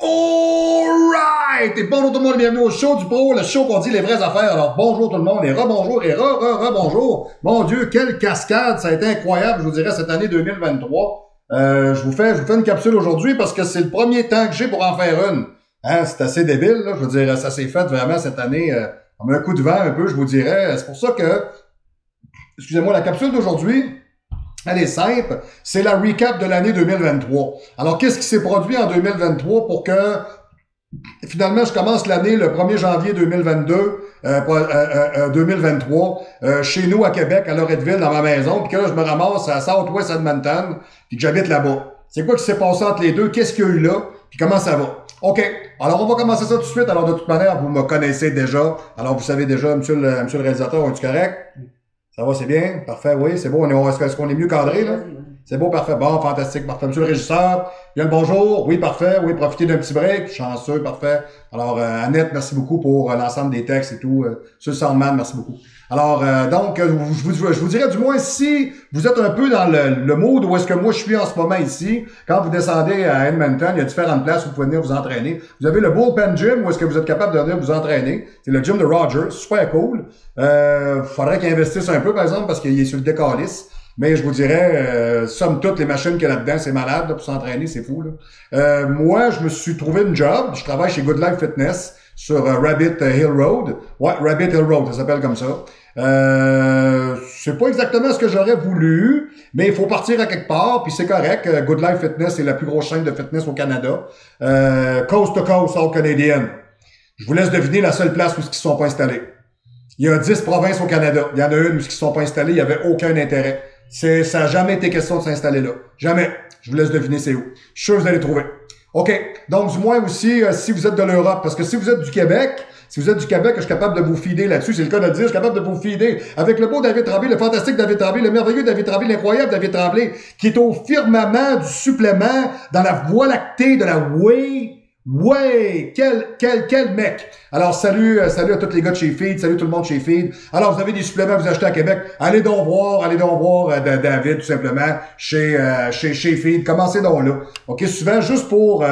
Alright! Et bonjour tout le monde, bienvenue au show du pro, le show qu'on dit les vraies affaires. Alors bonjour tout le monde, et rebonjour, et re-bonjour. Mon Dieu, quelle cascade, ça a été incroyable, je vous dirais, cette année 2023. Je vous fais une capsule aujourd'hui parce que c'est le premier temps que j'ai pour en faire une. Hein, c'est assez débile, là, je vous dirais, ça s'est fait vraiment cette année, comme un coup de vent un peu, je vous dirais. C'est pour ça que, excusez-moi, la capsule d'aujourd'hui, elle est simple, c'est la recap de l'année 2023. Alors, qu'est-ce qui s'est produit en 2023 pour que, finalement, je commence l'année le 1er janvier 2023, chez nous à Québec, à Loretteville, dans ma maison, puis que là, je me ramasse à Southwest Edmonton, puis que j'habite là-bas. C'est quoi qui s'est passé entre les deux? Qu'est-ce qu'il y a eu là? Puis comment ça va? OK. Alors, on va commencer ça tout de suite. Alors, de toute manière, vous me connaissez déjà. Alors, vous savez déjà, monsieur le réalisateur, es-tu correct? Ça va, c'est bien? Parfait, oui, c'est beau. Est-ce qu'on est mieux cadré, là? C'est beau, parfait. Bon, fantastique, parfait. Monsieur le régisseur, bien le bonjour. Oui, parfait. Oui, profitez d'un petit break. Chanceux, parfait. Alors, Annette, merci beaucoup pour l'ensemble des textes et tout. Monsieur Sandman, merci beaucoup. Alors, donc, je vous dirais, du moins, si vous êtes un peu dans le mood où est-ce que moi je suis en ce moment ici, quand vous descendez à Edmonton, il y a différentes places où vous pouvez venir vous entraîner. Vous avez le Bullpen Gym où est-ce que vous êtes capable de venir vous entraîner. C'est le gym de Rogers, super cool. Faudrait qu'il investisse un peu, par exemple, parce qu'il est sur le décalisse. Mais je vous dirais, somme toute, les machines qu'il y a là-dedans, c'est malade, là, pour s'entraîner, c'est fou, là. Moi, je me suis trouvé une job. Je travaille chez Good Life Fitness sur Rabbit Hill Road. Ouais, Rabbit Hill Road, ça s'appelle comme ça. C'est pas exactement ce que j'aurais voulu, mais il faut partir à quelque part, puis c'est correct. Good Life Fitness, c'est la plus grosse chaîne de fitness au Canada. Coast to coast, all Canadian. Je vous laisse deviner la seule place où ils ne sont pas installés. Il y a 10 provinces au Canada. Il y en a une où ils ne sont pas installés, il n'y avait aucun intérêt. Ça n'a jamais été question de s'installer là. Jamais. Je vous laisse deviner c'est où. Je suis sûr que vous allez trouver. OK. Donc, du moins aussi, si vous êtes de l'Europe, parce que si vous êtes du Québec, je suis capable de vous feeder là-dessus, c'est le cas de le dire, je suis capable de vous feeder avec le beau David Tremblay, le fantastique David Tremblay, le merveilleux David Tremblay, l'incroyable David Tremblay, qui est au firmament du supplément dans la voie lactée de la whey. Ouais, quel mec. Alors, salut à tous les gars de chez Feed, salut tout le monde chez Feed. Alors, vous avez des suppléments à vous acheter à Québec. Allez donc voir David, tout simplement, chez Feed. Commencez donc là. OK, souvent, juste pour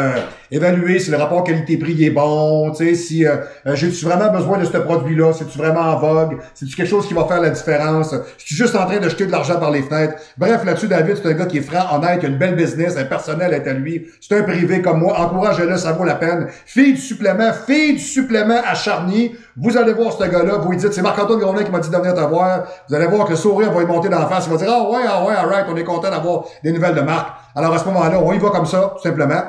évaluer si le rapport qualité-prix est bon, tu sais, si j'ai-tu vraiment besoin de ce produit-là, c'est-tu vraiment en vogue, c'est-tu quelque chose qui va faire la différence, je suis juste en train de jeter de l'argent par les fenêtres. Bref, là-dessus, David, c'est un gars qui est franc, honnête, qui a une belle business, un personnel est à lui, c'est un privé comme moi, encouragez-le, ça vaut la peine. Fille du supplément à Charny, vous allez voir ce gars-là, vous lui dites, c'est Marc-Antoine Grondin qui m'a dit de venir te voir, vous allez voir que le sourire va lui monter dans la face, il va dire, ah ouais, alright, on est content d'avoir des nouvelles de Marc. Alors à ce moment-là, on y va comme ça, tout simplement.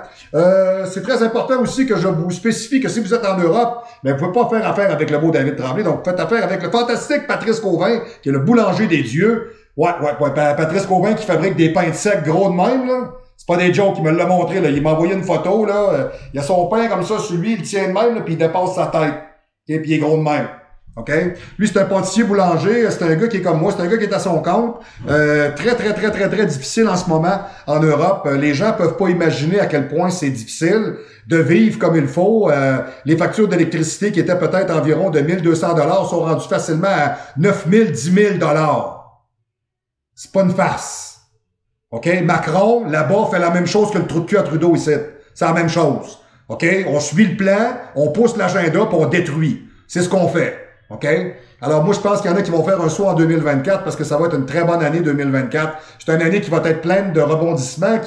C'est très important aussi que je vous spécifie que si vous êtes en Europe, ben, vous pouvez pas faire affaire avec le beau David Tremblay, donc vous faites affaire avec le fantastique Patrice Cauvin, qui est le boulanger des dieux. Ouais, Patrice Cauvin qui fabrique des pains de sec gros de même, là. C'est pas des jokes, il me l'a montré, là. Il m'a envoyé une photo, là. Il a son pain comme ça sur lui, il tient de même, là, puis il dépasse sa tête. Et puis il est gros de même. OK? Lui, c'est un pâtissier boulanger, c'est un gars qui est comme moi, c'est un gars qui est à son compte. Très difficile en ce moment en Europe. Les gens peuvent pas imaginer à quel point c'est difficile de vivre comme il faut. Les factures d'électricité qui étaient peut-être environ de 1200 $ sont rendues facilement à 9000, 10 000 $. C'est pas une farce. OK? Macron, là-bas, fait la même chose que le trou de cul à Trudeau ici. C'est la même chose. OK? On suit le plan, on pousse l'agenda, puis on détruit. C'est ce qu'on fait. OK? Alors, moi, je pense qu'il y en a qui vont faire un saut en 2024 parce que ça va être une très bonne année 2024. C'est une année qui va être pleine de rebondissements,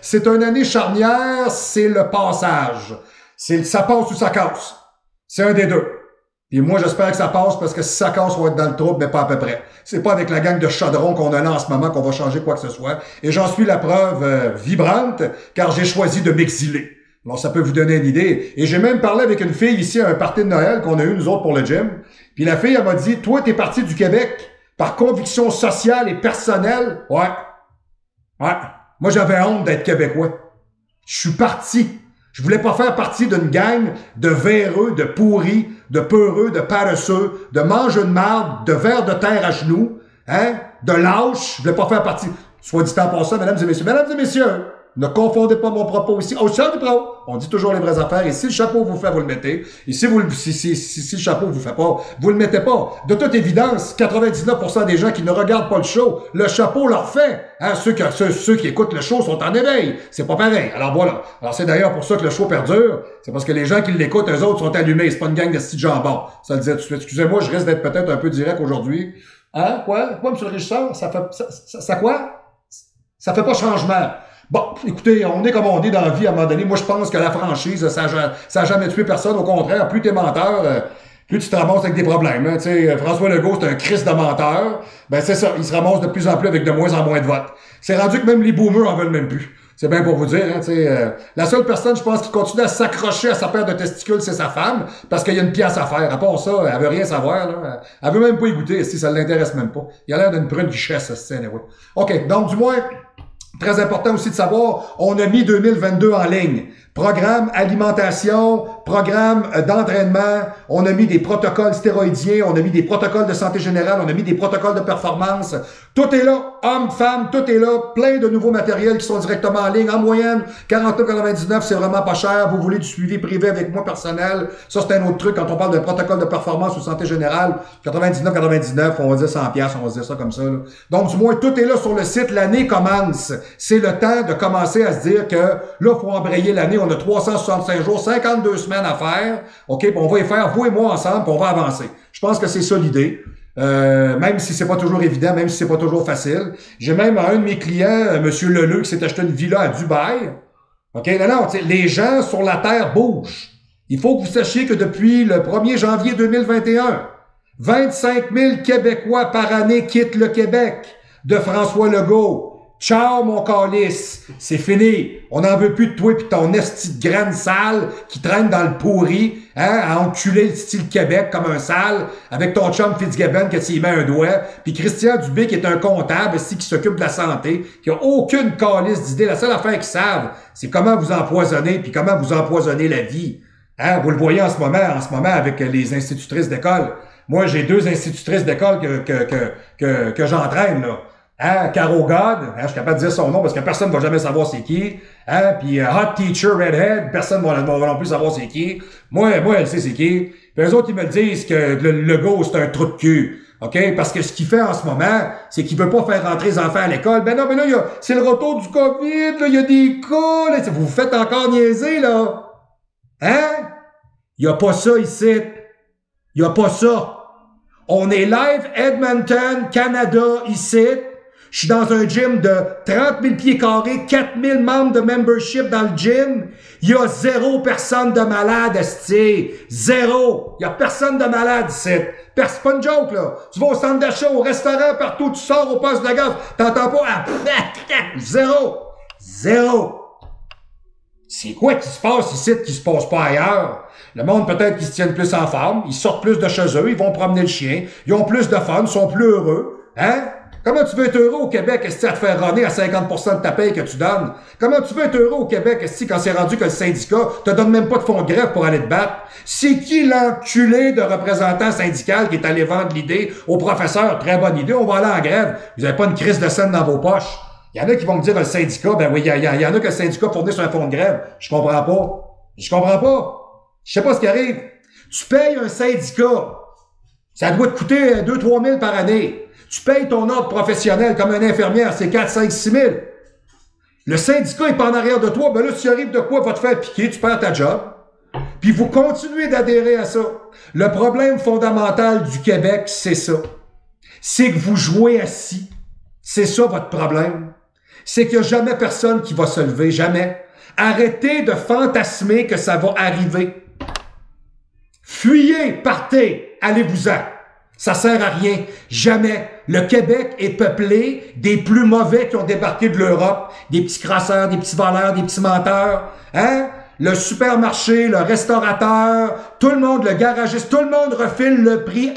c'est une année charnière, c'est le passage. Ça passe ou ça casse. C'est un des deux. Et moi, j'espère que ça passe parce que si ça casse, on va être dans le trouble, mais pas à peu près. C'est pas avec la gang de chaudrons qu'on a là en ce moment qu'on va changer quoi que ce soit. Et j'en suis la preuve vibrante, car j'ai choisi de m'exiler. Alors, ça peut vous donner une idée. Et j'ai même parlé avec une fille ici à un party de Noël qu'on a eu, nous autres, pour le gym. Puis la fille, elle m'a dit, toi, t'es parti du Québec par conviction sociale et personnelle. Ouais. Moi, j'avais honte d'être Québécois. Je suis parti. Je voulais pas faire partie d'une gang de véreux, de pourris, de peureux, de paresseux, de mangeux de marde, de vers de terre à genoux, hein, de lâches. Je voulais pas faire partie. Soit dit en passant, mesdames et messieurs, Ne confondez pas mon propos ici. Au Charles Pro, on dit toujours les vraies affaires. Et si le chapeau vous fait, vous le mettez. Et si le chapeau vous fait pas, vous le mettez pas. De toute évidence, 99% des gens qui ne regardent pas le show, le chapeau leur fait. Hein, ceux qui écoutent le show sont en éveil. C'est pas pareil. Alors voilà. Alors c'est d'ailleurs pour ça que le show perdure. C'est parce que les gens qui l'écoutent, eux autres sont allumés. C'est pas une gang de petits jambons. Ça le disait tout de suite. Excusez-moi, je risque d'être peut-être un peu direct aujourd'hui. Hein? Quoi, monsieur le régisseur? Ça quoi? Ça fait pas changement. Bon, écoutez, on est comme on est dans la vie à un moment donné. Moi, je pense que la franchise, ça a jamais tué personne. Au contraire, plus t'es menteur, plus tu te ramasses avec des problèmes. Hein. Tu sais, François Legault, c'est un Christ de menteur. Ben, c'est ça. Il se ramasse de plus en plus avec de moins en moins de votes. C'est rendu que même les boomers en veulent même plus. C'est bien pour vous dire. Hein, la seule personne, je pense, qui continue à s'accrocher à sa paire de testicules, c'est sa femme, parce qu'il y a une pièce à faire. À part ça, elle veut rien savoir. Là. Elle veut même pas y goûter, si ça l'intéresse même pas. Il a l'air d'une prune guichesse, cette scène. Ouais. OK, donc du moins... Très important aussi de savoir, on a mis 2022 en ligne. Programme alimentation, programme d'entraînement, on a mis des protocoles stéroïdiens, on a mis des protocoles de santé générale, on a mis des protocoles de performance. Tout est là, hommes, femmes, tout est là. Plein de nouveaux matériels qui sont directement en ligne. En moyenne, 49,99, c'est vraiment pas cher. Vous voulez du suivi privé avec moi personnel. Ça, c'est un autre truc quand on parle de protocole de performance ou santé générale. 99,99, on va dire 100$, on va dire ça comme ça. Là. Donc, du moins, tout est là sur le site. L'année commence. C'est le temps de commencer à se dire que là, il faut embrayer l'année. On a 365 jours, 52 semaines à faire. OK, puis on va y faire, vous et moi ensemble, puis on va avancer. Je pense que c'est ça l'idée. Même si c'est pas toujours évident, même si c'est pas toujours facile. J'ai même un de mes clients, Monsieur Leleu, qui s'est acheté une villa à Dubaï. OK, non, les gens sur la Terre bougent. Il faut que vous sachiez que depuis le 1er janvier 2021, 25 000 Québécois par année quittent le Québec de François Legault. Ciao, mon calice. C'est fini. On n'en veut plus de toi pis ton esti de grande sale qui traîne dans le pourri, hein, à enculer le style Québec comme un sale, avec ton chum Fitzgibbon que tu y mets un doigt, puis Christian Dubé qui est un comptable ici qui s'occupe de la santé, qui a aucune calice d'idée. La seule affaire qu'ils savent, c'est comment vous empoisonner puis comment vous empoisonner la vie. Hein, vous le voyez en ce moment avec les institutrices d'école. Moi, j'ai 2 institutrices d'école que j'entraîne, là. Hein, Caro God, hein, je suis capable de dire son nom parce que personne ne va jamais savoir c'est qui. Hein, puis Hot Teacher Redhead, personne ne va non plus savoir c'est qui. Moi, elle sait c'est qui. Puis eux autres, ils me disent que le Legault, c'est un trou de cul. OK? Parce que ce qu'il fait en ce moment, c'est qu'il veut pas faire rentrer les enfants à l'école. Ben non, mais là, c'est le retour du COVID, là, il y a des cas, là. Vous vous faites encore niaiser, là. Hein? Il y a pas ça ici. Il y a pas ça. On est live Edmonton, Canada, ici. Je suis dans un gym de 30 000 pieds carrés, 4 000 membres de membership dans le gym. Il y a 0 personne de malade, esti. 0. Il y a personne de malade ici. C'est pas une joke, là. Tu vas au centre d'achat, au restaurant, partout, tu sors au poste de gaz. T'entends pas? Ah, 0. 0. C'est quoi qui se passe ici qui se passe pas ailleurs? Le monde, peut-être qu'ils se tiennent plus en forme, ils sortent plus de chez eux, ils vont promener le chien, ils ont plus de fun, ils sont plus heureux. Hein? Comment tu veux être heureux au Québec, est-ce à te faire runner à 50% de ta paye que tu donnes? Comment tu veux être heureux au Québec, est-ce quand c'est rendu que le syndicat te donne même pas de fonds de grève pour aller te battre? C'est qui l'enculé de représentant syndical qui est allé vendre l'idée au professeur? Très bonne idée, on va aller en grève. Vous avez pas une crise de scène dans vos poches. Il y en a qui vont me dire, le syndicat, ben oui, il y en a que le syndicat fournisse un fonds de grève. Je comprends pas. Je comprends pas. Je sais pas ce qui arrive. Tu payes un syndicat. Ça doit te coûter 2-3 000 par année. Tu payes ton ordre professionnel comme une infirmière, c'est 4, 5, 6 000. Le syndicat est pas en arrière de toi, ben là, si tu arrives de quoi, va te faire piquer, tu perds ta job. Puis vous continuez d'adhérer à ça. Le problème fondamental du Québec, c'est ça. C'est que vous jouez assis. C'est ça votre problème. C'est qu'il n'y a jamais personne qui va se lever, jamais. Arrêtez de fantasmer que ça va arriver. Fuyez, partez, allez-vous-en. Ça sert à rien. Jamais. Le Québec est peuplé des plus mauvais qui ont débarqué de l'Europe. Des petits crasseurs, des petits voleurs, des petits menteurs. Hein? Le supermarché, le restaurateur, tout le monde, le garagiste, tout le monde refile le prix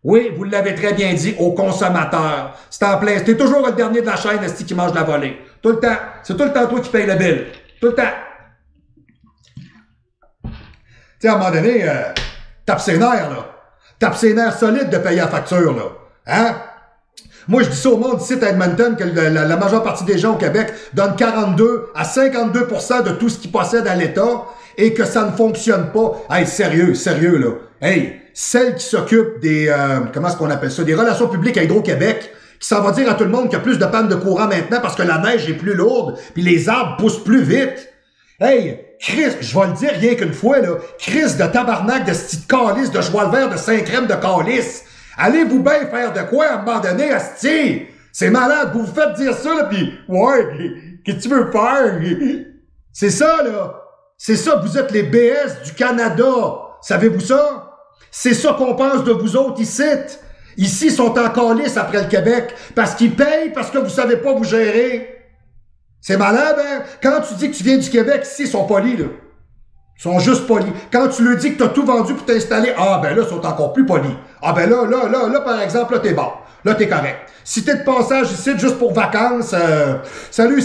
oui, vous l'avez très bien dit, aux consommateurs. C'est en plein. T'es toujours le dernier de la chaîne, esti, qui mange la volée. Tout le temps. C'est tout le temps toi qui paye le bill. Tout le temps. Tu sais, à un moment donné, tape ses nerfs, là. Tape ses nerfs solides de payer la facture, là. Hein? Moi, je dis ça au monde ici à Edmonton, que la majeure partie des gens au Québec donnent 42 à 52% de tout ce qu'ils possèdent à l'État et que ça ne fonctionne pas. Hey, sérieux, là. Hey, celle qui s'occupe des, comment est-ce qu'on appelle ça, des relations publiques à Hydro-Québec, qui s'en va dire à tout le monde qu'il y a plus de panne de courant maintenant parce que la neige est plus lourde puis les arbres poussent plus vite. Hey, Chris, je vais le dire rien qu'une fois, là. Chris de tabarnak, de style de calice, de cheval vert, de Saint-Crème de calice. Allez-vous bien faire de quoi à un moment donné, asti? C'est malade, vous vous faites dire ça, là, pis ouais, qu'est-ce que tu veux faire? C'est ça, là. C'est ça, vous êtes les BS du Canada. Savez-vous ça? C'est ça qu'on pense de vous autres ici. Ici, ils sont en calice après le Québec, parce qu'ils payent, parce que vous savez pas vous gérer. C'est malade, hein? Quand tu dis que tu viens du Québec, ici, ils sont polis, là. Ils sont juste polis. Quand tu leur dis que tu as tout vendu pour t'installer, ah ben là, ils sont encore plus polis. Ah ben là, par exemple, là, t'es bon. Là, t'es correct. Si t'es de passage ici, juste pour vacances, salut.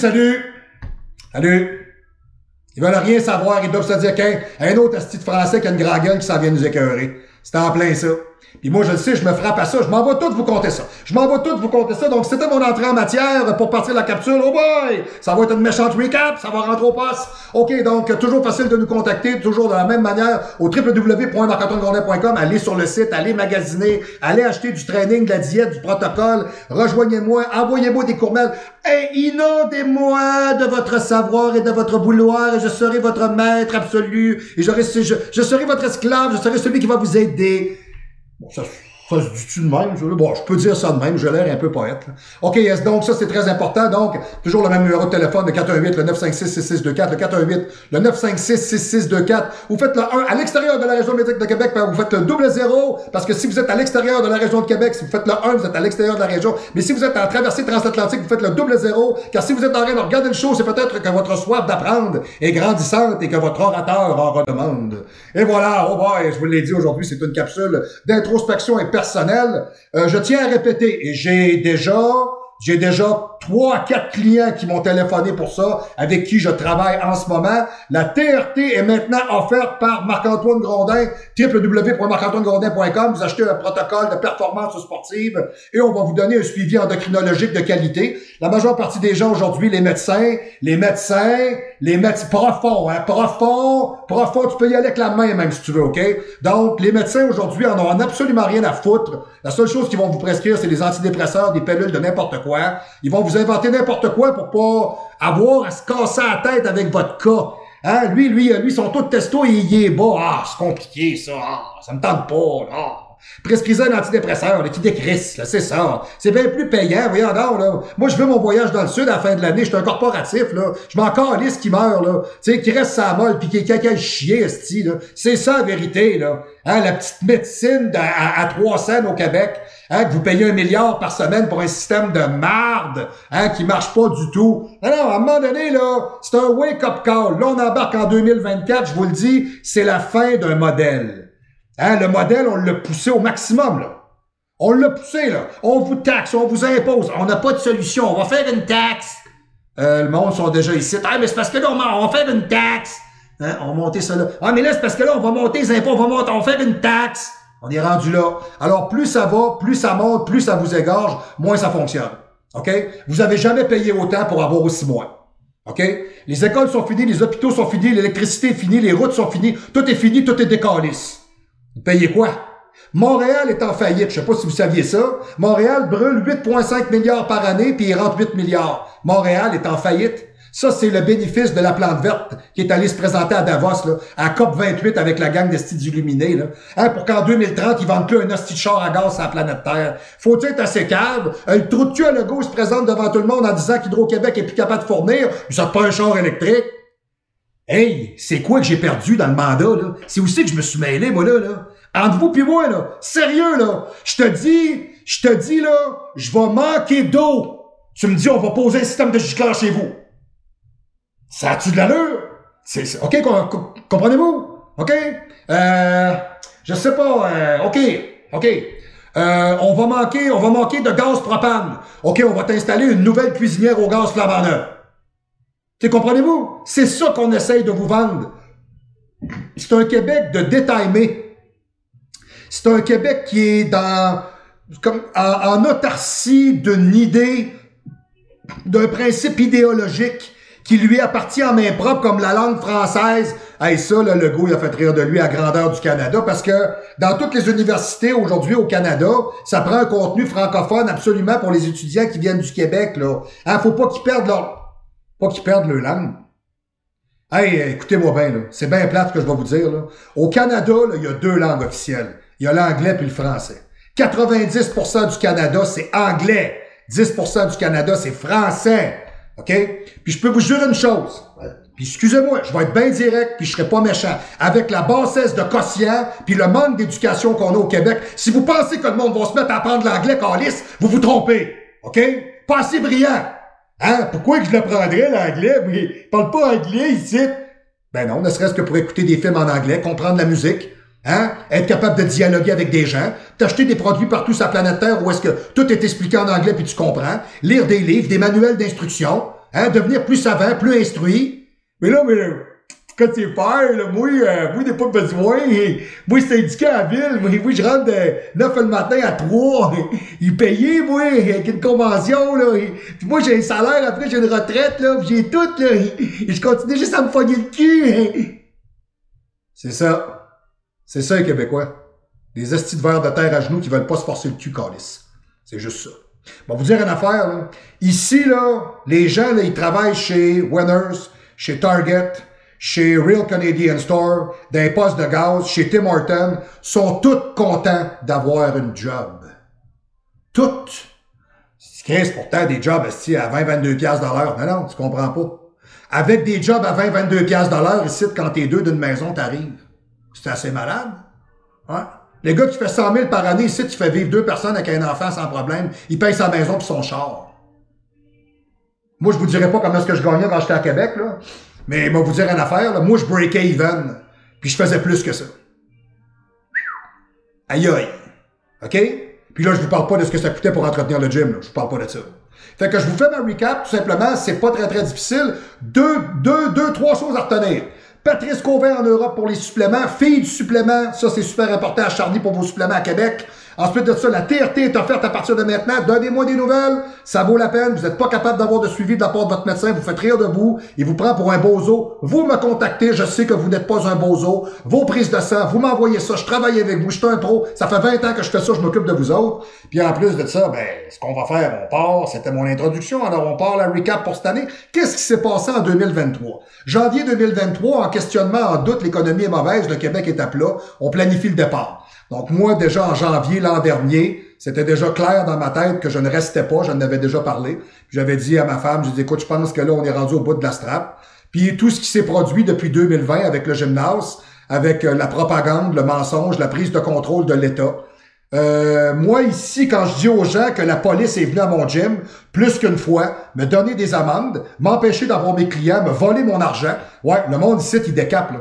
Ils veulent rien savoir, ils doivent se dire qu'un autre asti de français qui a une grande gueule qui s'en vient nous écœurer. C'est en plein ça. Puis moi, je le sais, je me frappe à ça. Je m'en vais tout vous compter ça. Donc, c'était mon entrée en matière pour partir de la capsule. Oh boy! Ça va être une méchante recap. Ça va rentrer au poste. OK, donc, toujours facile de nous contacter. Toujours de la même manière au www.marc-antoine-grondin.com. Allez sur le site, allez magasiner, allez acheter du training, de la diète, du protocole. Rejoignez-moi, envoyez-moi des courriels. Et inondez-moi de votre savoir et de votre vouloir et je serai votre maître absolu. Et je serai votre esclave. Je serai celui qui va vous aider. Bon, ça se dit-tu de même? Bon, je peux dire ça de même, j'ai l'air un peu poète. Là. OK, yes, donc ça, c'est très important. Donc, toujours le même numéro de téléphone, le 418, le 956-6624, le 418, le 956-6624. Vous faites le 1 à l'extérieur de la région médiatique de Québec, vous faites le 00, parce que si vous êtes à l'extérieur de la région de Québec, si vous faites le 1, vous êtes à l'extérieur de la région. Mais si vous êtes en traversée transatlantique, vous faites le 00, car si vous êtes en train de regarder le show, c'est peut-être que votre soif d'apprendre est grandissante et que votre orateur en redemande. Et voilà, oh boy, je vous l'ai dit aujourd'hui, c'est une capsule d'introspection et personnelle. Je tiens à répéter, et j'ai déjà 3 à 4 clients qui m'ont téléphoné pour ça, avec qui je travaille en ce moment. La TRT est maintenant offerte par Marc-Antoine Grondin, www.marc-antoine-grondin.com. Vous achetez un protocole de performance sportive et on va vous donner un suivi endocrinologique de qualité. La majeure partie des gens aujourd'hui, les médecins, profond, tu peux y aller avec la main même si tu veux, OK? Donc, les médecins aujourd'hui en ont absolument rien à foutre. La seule chose qu'ils vont vous prescrire, c'est des antidépresseurs, des pilules de n'importe quoi. Ils vont vous inventer n'importe quoi pour pas avoir à se casser la tête avec votre cas. Hein? Lui, son taux de testo, il est bas. Ah, c'est compliqué, ça. Ah, ça me tente pas, là. Prescrivez un antidépresseur, là, qui décrisse, là, c'est ça. C'est bien plus payant, voyons donc, là. Moi, je veux mon voyage dans le sud à la fin de l'année, je suis un corporatif, là. Je m'en calisse qui meurt, là. Tu sais, qui reste sa molle, pis qui est quelqu'un chier, esti, là. C'est ça, la vérité, là. Hein, la petite médecine à 3 cents au Québec, hein, que vous payez 1 milliard par semaine pour un système de marde, hein, qui marche pas du tout. Non, à un moment donné, là, c'est un wake-up call. Là, on embarque en 2024, je vous le dis, c'est la fin d'un modèle. Hein, le modèle, on l'a poussé au maximum, là. On l'a poussé, là. On vous taxe, on vous impose. On n'a pas de solution. On va faire une taxe. Le monde sont déjà ici. Ah, mais c'est parce que là, on va faire une taxe. Hein, on va monter ça là. Ah, mais là, c'est parce que là, on va monter les impôts. On va faire une taxe. On est rendu là. Alors, plus ça va, plus ça monte, plus ça vous égorge, moins ça fonctionne. OK? Vous avez jamais payé autant pour avoir aussi moins. OK? Les écoles sont finies, les hôpitaux sont finis, l'électricité est finie, les routes sont finies. Tout est fini, tout est décalisse. Vous payez quoi? Montréal est en faillite. Je sais pas si vous saviez ça. Montréal brûle 8,5 milliards par année, puis il rentre 8 milliards. Montréal est en faillite. Ça, c'est le bénéfice de la plante verte qui est allée se présenter à Davos, là, à COP28 avec la gang d'estis illuminés, là. Hein, pour qu'en 2030, ils vendent plus un hostie de char à gaz sur la planète Terre. Faut-il être assez cave? Le trou de cul à Legault se présente devant tout le monde en disant qu'Hydro-Québec est plus capable de fournir. Ils sortent pas un char électrique. Hey, c'est quoi que j'ai perdu dans le mandat, là? C'est aussi que je me suis mêlé, moi, là. Entre vous pis moi, là. Sérieux, là. Je te dis, là, je vais manquer d'eau. Tu me dis, on va poser un système de giclage chez vous. Ça a-tu de l'allure? OK, comprenez-vous? OK? Je sais pas, OK. On va manquer de gaz propane. OK, on va t'installer une nouvelle cuisinière au gaz flambant neuf. Comprenez-vous? C'est ça qu'on essaye de vous vendre. C'est un Québec de détaillement. C'est un Québec qui est dans comme en autarcie d'une idée, d'un principe idéologique qui lui appartient en main propre comme la langue française. Hey, ça, là, Legault, il a fait rire de lui à grandeur du Canada parce que dans toutes les universités aujourd'hui au Canada, ça prend un contenu francophone absolument pour les étudiants qui viennent du Québec, là. Hein, faut pas qu'ils perdent leur langue. Hey, écoutez-moi bien, là. C'est bien plate ce que je vais vous dire, là. Au Canada, là, il y a 2 langues officielles. Il y a l'anglais puis le français. 90% du Canada, c'est anglais. 10% du Canada, c'est français. OK? Puis je peux vous jurer une chose. Puis excusez-moi, je vais être bien direct, puis je serai pas méchant. Avec la bassesse de quotient, puis le manque d'éducation qu'on a au Québec, si vous pensez que le monde va se mettre à apprendre l'anglais câlisse, vous vous trompez. OK? Pas assez brillant. Hein? Pourquoi que je l'apprendrais, l'anglais? Mais il parle pas anglais ici. Ben non, ne serait-ce que pour écouter des films en anglais, comprendre la musique, hein? Être capable de dialoguer avec des gens, t'acheter des produits partout sur la planète Terre où est-ce que tout est expliqué en anglais puis tu comprends, lire des livres, des manuels d'instruction, hein? Devenir plus savant, plus instruit. Mais là, quand c'est faire, là, moi, j'ai pas besoin. Moi, syndicat à la ville, moi, je rentre de 9 le matin à 3. Il payé, moi, avec une convention, là. Puis moi, j'ai un salaire, après, j'ai une retraite, là, puis j'ai tout, là. Et je continue juste à me fogner le cul. C'est ça. C'est ça, les Québécois. Des estis de verre de terre à genoux qui veulent pas se forcer le cul, câlisse. C'est juste ça. Bon, vous dire une affaire, là. Ici, là, les gens, là, ils travaillent chez Winners, chez Target, chez Real Canadian Store, dans les postes de gaz, chez Tim Hortons, sont tous contents d'avoir une job. Toutes. C'est pourtant des jobs à 20-22 piastres de l'heure. Mais non, tu comprends pas. Avec des jobs à 20-22 piastres de l'heure, ici, quand t'es 2 d'une maison, t'arrives. C'est assez malade. Ouais. Les gars qui fait 100 000 par année, ici, tu fais vivre 2 personnes avec un enfant sans problème. Il paye sa maison puis son char. Moi, je vous dirais pas comment est-ce que je gagnais quand j'étais à Québec, là. Mais moi, vous dire une affaire, là. Moi, je breakais even. Puis je faisais plus que ça. Aïe aïe. OK? Puis là, je vous parle pas de ce que ça coûtait pour entretenir le gym, là. Je vous parle pas de ça. Fait que je vous fais ma recap, tout simplement. C'est pas très, très difficile. Trois choses à retenir. Patrice Cauvin en Europe pour les suppléments. Fille du supplément. Ça, c'est super important à Charny pour vos suppléments à Québec. Ensuite de ça, la TRT est offerte à partir de maintenant. Donnez-moi des nouvelles. Ça vaut la peine. Vous n'êtes pas capable d'avoir de suivi de la part de votre médecin. Vous faites rire de vous. Il vous prend pour un bozo. Vous me contactez. Je sais que vous n'êtes pas un bozo. Vos prises de sang, vous m'envoyez ça. Je travaille avec vous. Je suis un pro. Ça fait 20 ans que je fais ça. Je m'occupe de vous autres. Puis en plus de ça, ben, ce qu'on va faire, on part. C'était mon introduction. Alors, on part la recap pour cette année. Qu'est-ce qui s'est passé en 2023? Janvier 2023, en questionnement, en doute, l'économie est mauvaise. Le Québec est à plat. On planifie le départ. Donc moi, déjà en janvier l'an dernier, c'était déjà clair dans ma tête que je ne restais pas, j'en avais déjà parlé. J'avais dit à ma femme, j'ai dit, écoute, je pense que là, on est rendu au bout de la strap. Puis tout ce qui s'est produit depuis 2020 avec le gymnase, avec la propagande, le mensonge, la prise de contrôle de l'État. Moi, ici, quand je dis aux gens que la police est venue à mon gym plus qu'une fois, me donner des amendes, m'empêcher d'avoir mes clients, me voler mon argent, ouais, le monde ici, il décape, là.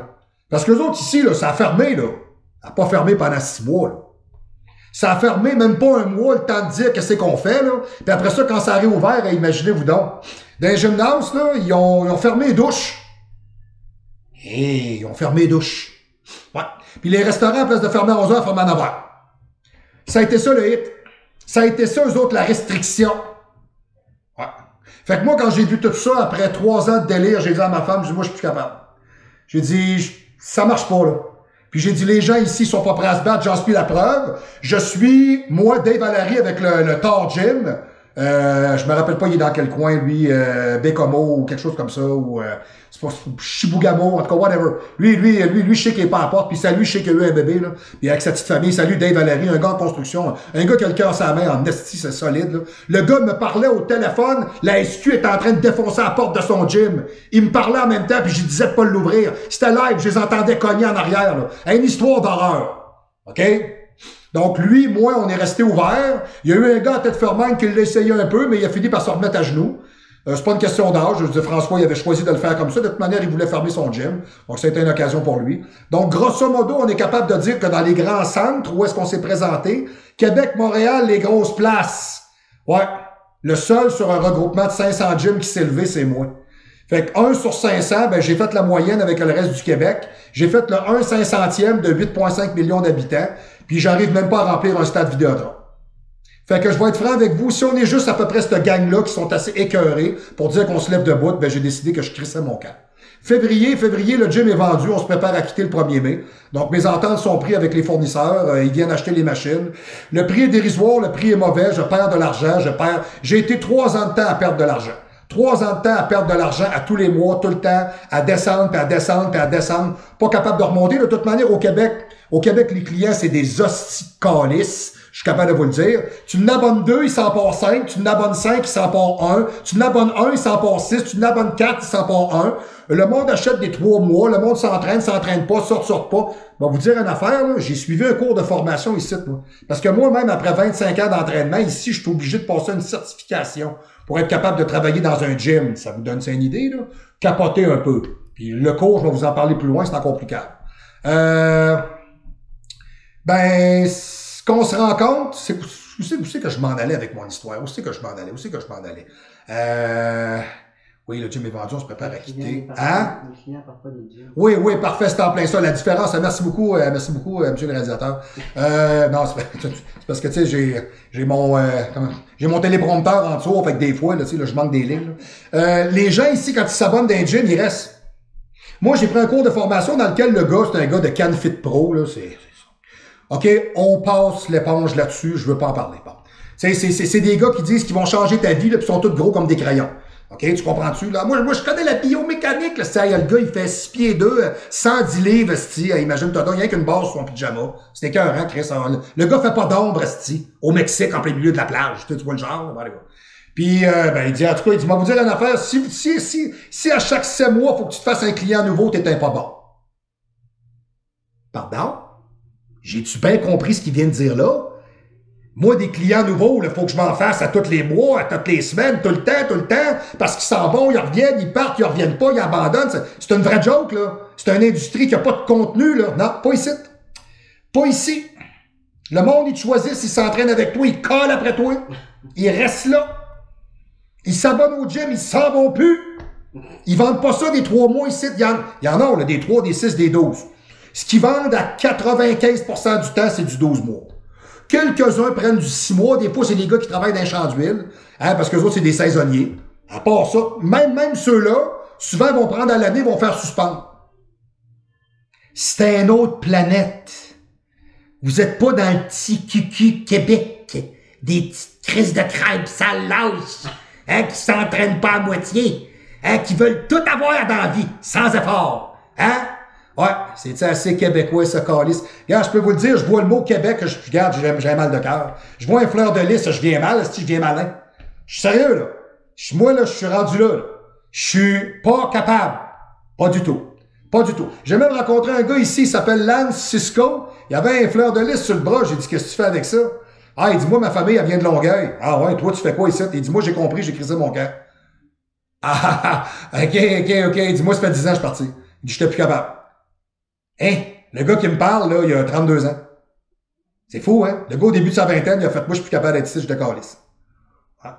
Parce que les autres ici, là, ça a fermé, là. Ça n'a pas fermé pendant 6 mois, là. Ça a fermé même pas un mois, le temps de dire qu'est-ce qu'on fait, là. Puis après ça, quand ça a réouvert, imaginez-vous donc. Dans les gymnases, là, ils ont fermé les douches. Ils ont fermé les douches. Ouais. Puis les restaurants, à place de fermer à 11h, ferment à 9h. Ça a été ça, le hit. Ça a été ça, eux autres, la restriction. Ouais. Fait que moi, quand j'ai vu tout ça, après 3 ans de délire, j'ai dit à ma femme, j'ai dit, moi, je suis plus capable. J'ai dit, ça marche pas, là. Puis j'ai dit, les gens ici sont pas prêts à se battre, j'en suis la preuve. Je suis, moi, Dave Valéry avec le Thor Gym. Je me rappelle pas, il est dans quel coin, lui, Bécomo ou quelque chose comme ça, ou c'est pas Chibougamau, en tout cas, whatever. Lui, je sais qu'il est pas à la porte, puis salut, je sais qu'il a eu un bébé, là. Puis avec sa petite famille, salut Dave Valéry, un gars en construction, un gars qui a le cœur sur la main, en esti, c'est solide, là. Le gars me parlait au téléphone, la SQ est en train de défoncer la porte de son gym. Il me parlait en même temps, puis je disais de pas l'ouvrir. C'était live, je les entendais cogner en arrière, là. Une histoire d'horreur. OK? Donc, lui, moi, on est resté ouvert. Il y a eu un gars à tête fermante qui l'a essayé un peu, mais il a fini par se remettre à genoux. C'est pas une question d'âge. Je veux dire, François, il avait choisi de le faire comme ça. De toute manière, il voulait fermer son gym. Donc, ça a été une occasion pour lui. Donc, grosso modo, on est capable de dire que dans les grands centres où est-ce qu'on s'est présenté, Québec, Montréal, les grosses places. Ouais. Le seul sur un regroupement de 500 gyms qui s'est levé, c'est moi. Fait que 1 sur 500, ben, j'ai fait la moyenne avec le reste du Québec. J'ai fait le 1/500e de 8,5 millions d'habitants. Puis j'arrive même pas à remplir un stade Vidéotron. Fait que je vais être franc avec vous, si on est juste à peu près cette gang-là qui sont assez écœurés pour dire qu'on se lève debout, ben j'ai décidé que je crissais mon camp. Février, le gym est vendu, on se prépare à quitter le 1er mai. Donc, mes ententes sont prises avec les fournisseurs, ils viennent acheter les machines. Le prix est dérisoire, le prix est mauvais, je perds de l'argent, j'ai été 3 ans de temps à perdre de l'argent. 3 ans de temps à perdre de l'argent à tous les mois, tout le temps, à descendre, puis à descendre, puis à descendre. Pas capable de remonter. De toute manière, au Québec, les clients, c'est des hosties de calices. Je suis capable de vous le dire. Tu n'abonnes 2, il s'en part 5. Tu n'abonnes 5, il s'en part 1. Tu n'abonnes 1, il s'en part 6. Tu n'abonnes 4, il s'en part 1. Le monde achète des 3 mois. Le monde s'entraîne pas, sort pas. Bon, vous dire une affaire, là, j'ai suivi un cours de formation ici, moi. Parce que moi-même, après 25 ans d'entraînement, ici, je suis obligé de passer une certification pour être capable de travailler dans un gym. Ça vous donne une idée, là? Capoter un peu. Puis le cours, je vais vous en parler plus loin, c'est encore plus calme. Ce qu'on se rend compte, c'est où c'est que je m'en allais avec mon histoire? Où c'est que je m'en allais? Oui, le gym est vendu, on se prépare à quitter. Hein? Oui, parfait, c'est en plein ça. La différence, merci beaucoup, monsieur le réalisateur. Non, c'est parce que, tu sais, j'ai mon téléprompteur en dessous, fait que des fois, là, tu sais, là, je manque des lignes, là. Les gens ici, quand ils s'abonnent d'un gym, ils restent. Moi, j'ai pris un cours de formation dans lequel le gars, c'est un gars de CanFit Pro, là, c'est ça. OK, on passe l'éponge là-dessus, je veux pas en parler. Bon. C'est des gars qui disent qu'ils vont changer ta vie, là, puis ils sont tous gros comme des crayons. OK, tu comprends-tu? Là, moi, je connais la biomécanique, là. Le gars, il fait 6 pieds 2, 110 livres, imagine-toi donc, il y a qu'une base sur son pyjama. C'était écœurant, Chris. Le gars fait pas d'ombre, au Mexique, en plein milieu de la plage. Tu vois le genre, là, puis, il dit, en tout cas, il dit, moi, vous dire une affaire, si à chaque 7 mois, faut que tu te fasses un client nouveau, t'es un pas bon. Pardon? J'ai-tu bien compris ce qu'il vient de dire là? Moi, des clients nouveaux, il faut que je m'en fasse à tous les mois, à toutes les semaines, tout le temps, parce qu'ils s'en vont, ils reviennent, ils partent, ils reviennent pas, ils abandonnent. C'est une vraie joke, là. C'est une industrie qui a pas de contenu, là. Non, pas ici. Pas ici. Le monde, ils te choisissent, ils s'entraînent avec toi, ils collent après toi. Ils restent là. Ils s'abonnent au gym, ils s'en vont plus. Ils vendent pas ça des 3 mois ici. Il y en a, là, des 3, des 6, des 12. Ce qu'ils vendent à 95% du temps, c'est du 12 mois. Quelques-uns prennent du 6 mois. Des fois, c'est des gars qui travaillent dans les champs d'huile, hein, parce que les autres, c'est des saisonniers. À part ça, même ceux-là, souvent, vont prendre à l'année, vont faire suspendre. C'est une autre planète. Vous êtes pas dans le petit cucu Québec. Des petites crises de crêpes sales lâches, hein, qui s'entraînent pas à moitié, hein, qui veulent tout avoir dans la vie, sans effort. Hein? Ouais, c'est assez québécois, ce calice. Regarde, je peux vous le dire, je vois le mot Québec, regarde, j'ai mal de cœur. Je vois un fleur de lys, je viens mal, je viens malin. Je suis sérieux, là. Moi, là, je suis rendu là. Je suis pas capable. Pas du tout. Pas du tout. J'ai même rencontré un gars ici, il s'appelle Lance Cisco. Il avait un fleur de lys sur le bras. J'ai dit, qu'est-ce que tu fais avec ça? Ah, il dit, moi, ma famille, elle vient de Longueuil. Ah ouais, toi, tu fais quoi ici? Il dit, moi, j'ai compris, j'ai crisé mon camp. OK. Il dit, moi, ça fait 10 ans que je suis parti. Il dit, j'étais plus capable. Hein? Le gars qui me parle, là, il a 32 ans. C'est fou, hein? Le gars, au début de sa vingtaine, il a fait, moi, je suis plus capable d'être ici, je te calisse. Ah.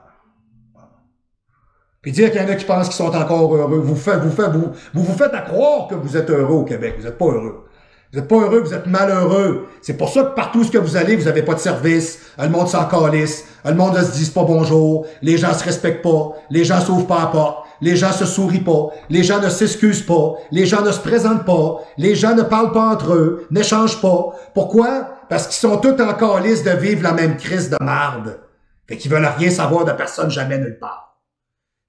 Puis dire qu'il y en a qui pensent qu'ils sont encore heureux. Vous vous faites à croire que vous êtes heureux au Québec. Vous n'êtes pas heureux. Vous n'êtes pas heureux, vous êtes malheureux. C'est pour ça que partout où vous allez, vous n'avez pas de service. Le monde s'en calisse. Le monde ne se dit pas bonjour. Les gens se respectent pas. Les gens s'ouvrent pas la porte. Les gens se sourient pas. Les gens ne s'excusent pas. Les gens ne se présentent pas. Les gens ne parlent pas entre eux. N'échangent pas. Pourquoi? Parce qu'ils sont tous en calisse de vivre la même crise de marde. Fait qu'ils veulent rien savoir de personne, jamais nulle part.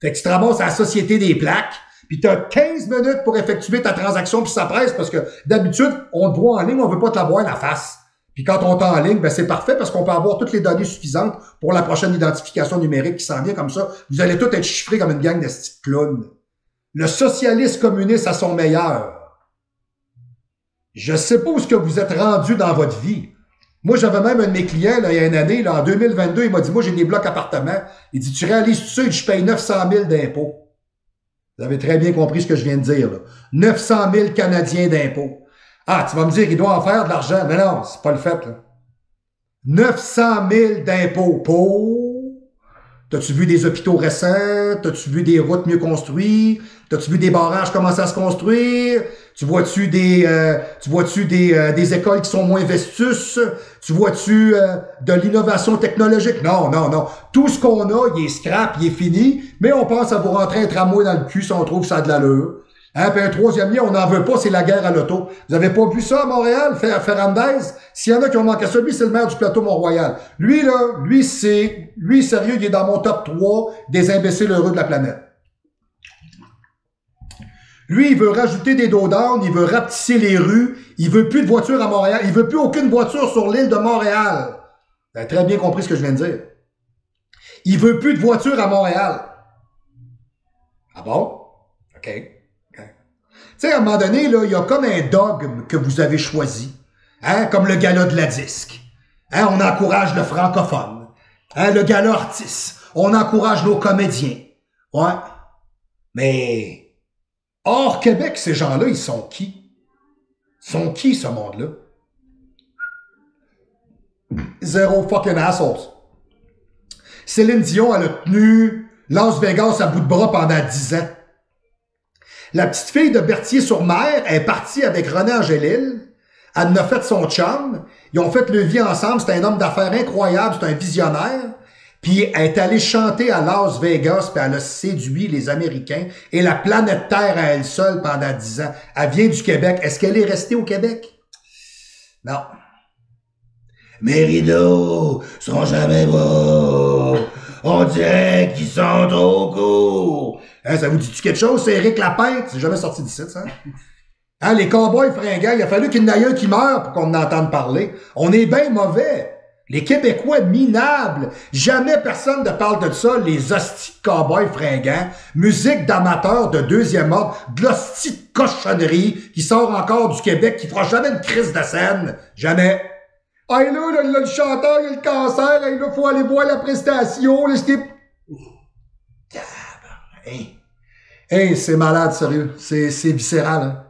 Fait que tu te ramasses à la Société des plaques, puis tu as 15 minutes pour effectuer ta transaction, puis ça presse, parce que d'habitude, on te voit en ligne, on veut pas te la voir la face. Puis quand on est en ligne, ben c'est parfait parce qu'on peut avoir toutes les données suffisantes pour la prochaine identification numérique qui s'en vient comme ça. Vous allez tous être chiffrés comme une gang de petits clowns. Le socialiste communiste à son meilleur. Je sais pas où est-ce que vous êtes rendu dans votre vie. Moi, j'avais même un de mes clients, là, il y a une année, là, en 2022, il m'a dit, moi, j'ai des blocs appartements. Il dit, tu réalises tout ça et je paye 900 000 d'impôts. Vous avez très bien compris ce que je viens de dire, là. 900 000 Canadiens d'impôts. Ah, tu vas me dire, il doit en faire de l'argent. Mais non, c'est pas le fait, là. 900 000 d'impôts pour T'as-tu vu des hôpitaux récents? T'as-tu vu des routes mieux construites? T'as-tu vu des barrages commencer à se construire? Tu vois-tu des écoles qui sont moins vestus? Tu vois-tu de l'innovation technologique? Non, non, non. Tout ce qu'on a, il est scrap, il est fini, mais on pense à vous rentrer un tramway dans le cul si on trouve ça a de l'allure. Hein, puis un troisième lien, on n'en veut pas, c'est la guerre à l'auto. Vous avez pas vu ça à Montréal, Ferrandez? S'il y en a qui ont manqué ça, lui, c'est le maire du plateau Mont-Royal. Lui, sérieux, il est dans mon top 3 des imbéciles heureux de la planète. Lui, il veut rajouter des dos down, il veut rapetisser les rues, il veut plus de voitures à Montréal, il veut plus aucune voiture sur l'île de Montréal. Vous avez très bien compris ce que je viens de dire. Il veut plus de voitures à Montréal. Ah bon? OK. Tu sais, à un moment donné, là, il y a comme un dogme que vous avez choisi. Hein, comme le gala de la disque. Hein, on encourage le francophone. Hein, le gala artiste. On encourage nos comédiens. Ouais. Mais, hors Québec, ces gens-là, ils sont qui? Ils sont qui, ce monde-là? Zéro fucking assholes. Céline Dion, elle a tenu Las Vegas à bout de bras pendant 10 ans. La petite fille de Berthier-sur-Mer est partie avec René Angélil. Elle en a fait son chum. Ils ont fait le vie ensemble. C'est un homme d'affaires incroyable. C'est un visionnaire. Puis elle est allée chanter à Las Vegas. Puis elle a séduit les Américains et la planète Terre à elle seule pendant 10 ans. Elle vient du Québec. Est-ce qu'elle est restée au Québec? Non. Mes rideaux sont jamais beaux. On dirait qu'ils sont trop courts. Hein, ça vous dit-tu quelque chose? C'est Éric Lapointe. C'est jamais sorti d'ici, ça. Hein, les cowboys fringants, il a fallu qu'il y en ait un qui meure pour qu'on en entende parler. On est bien mauvais. Les Québécois minables. Jamais personne ne parle de ça, les hosties de cowboys fringants. Musique d'amateurs de deuxième ordre. De l'hostie de cochonnerie qui sort encore du Québec, qui fera jamais une crise de scène. Jamais. Hey là, le chanteur, il a le cancer. Hey là, faut aller voir la prestation. Là, c'était... Hey, c'est malade, sérieux. C'est viscéral, hein.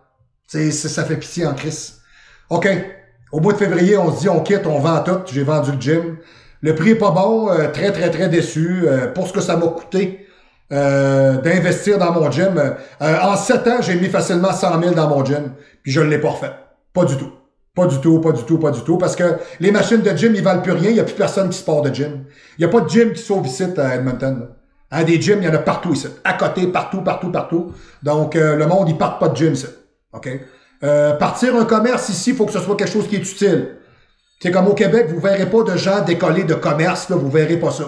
Ça fait pitié en crise. OK. Au mois de février, on se dit, on quitte, on vend tout. J'ai vendu le gym. Le prix est pas bon. Très, très, très déçu. Pour ce que ça m'a coûté d'investir dans mon gym. En 7 ans, j'ai mis facilement 100 000 dans mon gym. Puis je ne l'ai pas refait. Pas du tout. Pas du tout, pas du tout, pas du tout. Parce que les machines de gym, ils valent plus rien. Il n'y a plus personne qui se part de gym. Il n'y a pas de gym qui sauve ici à Edmonton, là. Hein, des gyms, il y en a partout ici. À côté, partout, partout, partout. Donc, le monde, il part pas de gym ici. OK? Partir un commerce ici, il faut que ce soit quelque chose qui est utile. C'est comme au Québec, vous verrez pas de gens décollés de commerce, là, vous verrez pas ça.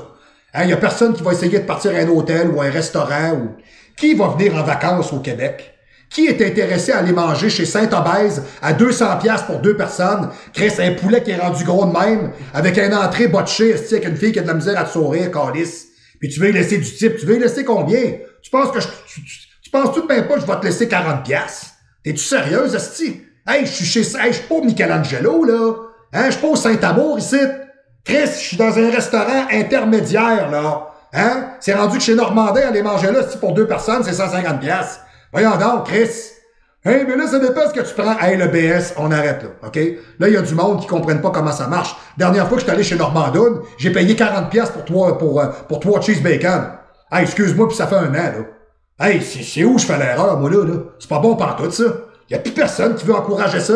Hein, il y a personne qui va essayer de partir à un hôtel ou un restaurant ou... Qui va venir en vacances au Québec? Qui est intéressé à aller manger chez Saint-Obèse à 200$ pour 2 personnes? Crée un poulet qui est rendu gros de même, avec un entrée botché, avec une fille qui a de la misère à te sourire, calice. Puis tu veux y laisser du type, tu veux y laisser combien? Tu penses que tu penses tout de même pas que je vais te laisser 40$? T'es-tu sérieuse, esti? Hey, je suis pas au Michelangelo, là. Hein, je suis pas au Saint-Amour, ici. Chris, je suis dans un restaurant intermédiaire, là. Hein? C'est rendu que chez Normandin, aller manger là, pour 2 personnes, c'est 150$. Voyons donc, Chris. Hey, mais là, ça dépend ce que tu prends. Hey, le BS, on arrête, là, OK? Là, il y a du monde qui comprennent pas comment ça marche. Dernière fois que je suis allé chez Normandin, j'ai payé 40$ pour 3 cheese bacon. Hey, excuse-moi, puis ça fait 1 an, là. Hey, c'est où je fais l'erreur, moi, là? C'est pas bon pantoute, ça. Il y a plus personne qui veut encourager ça.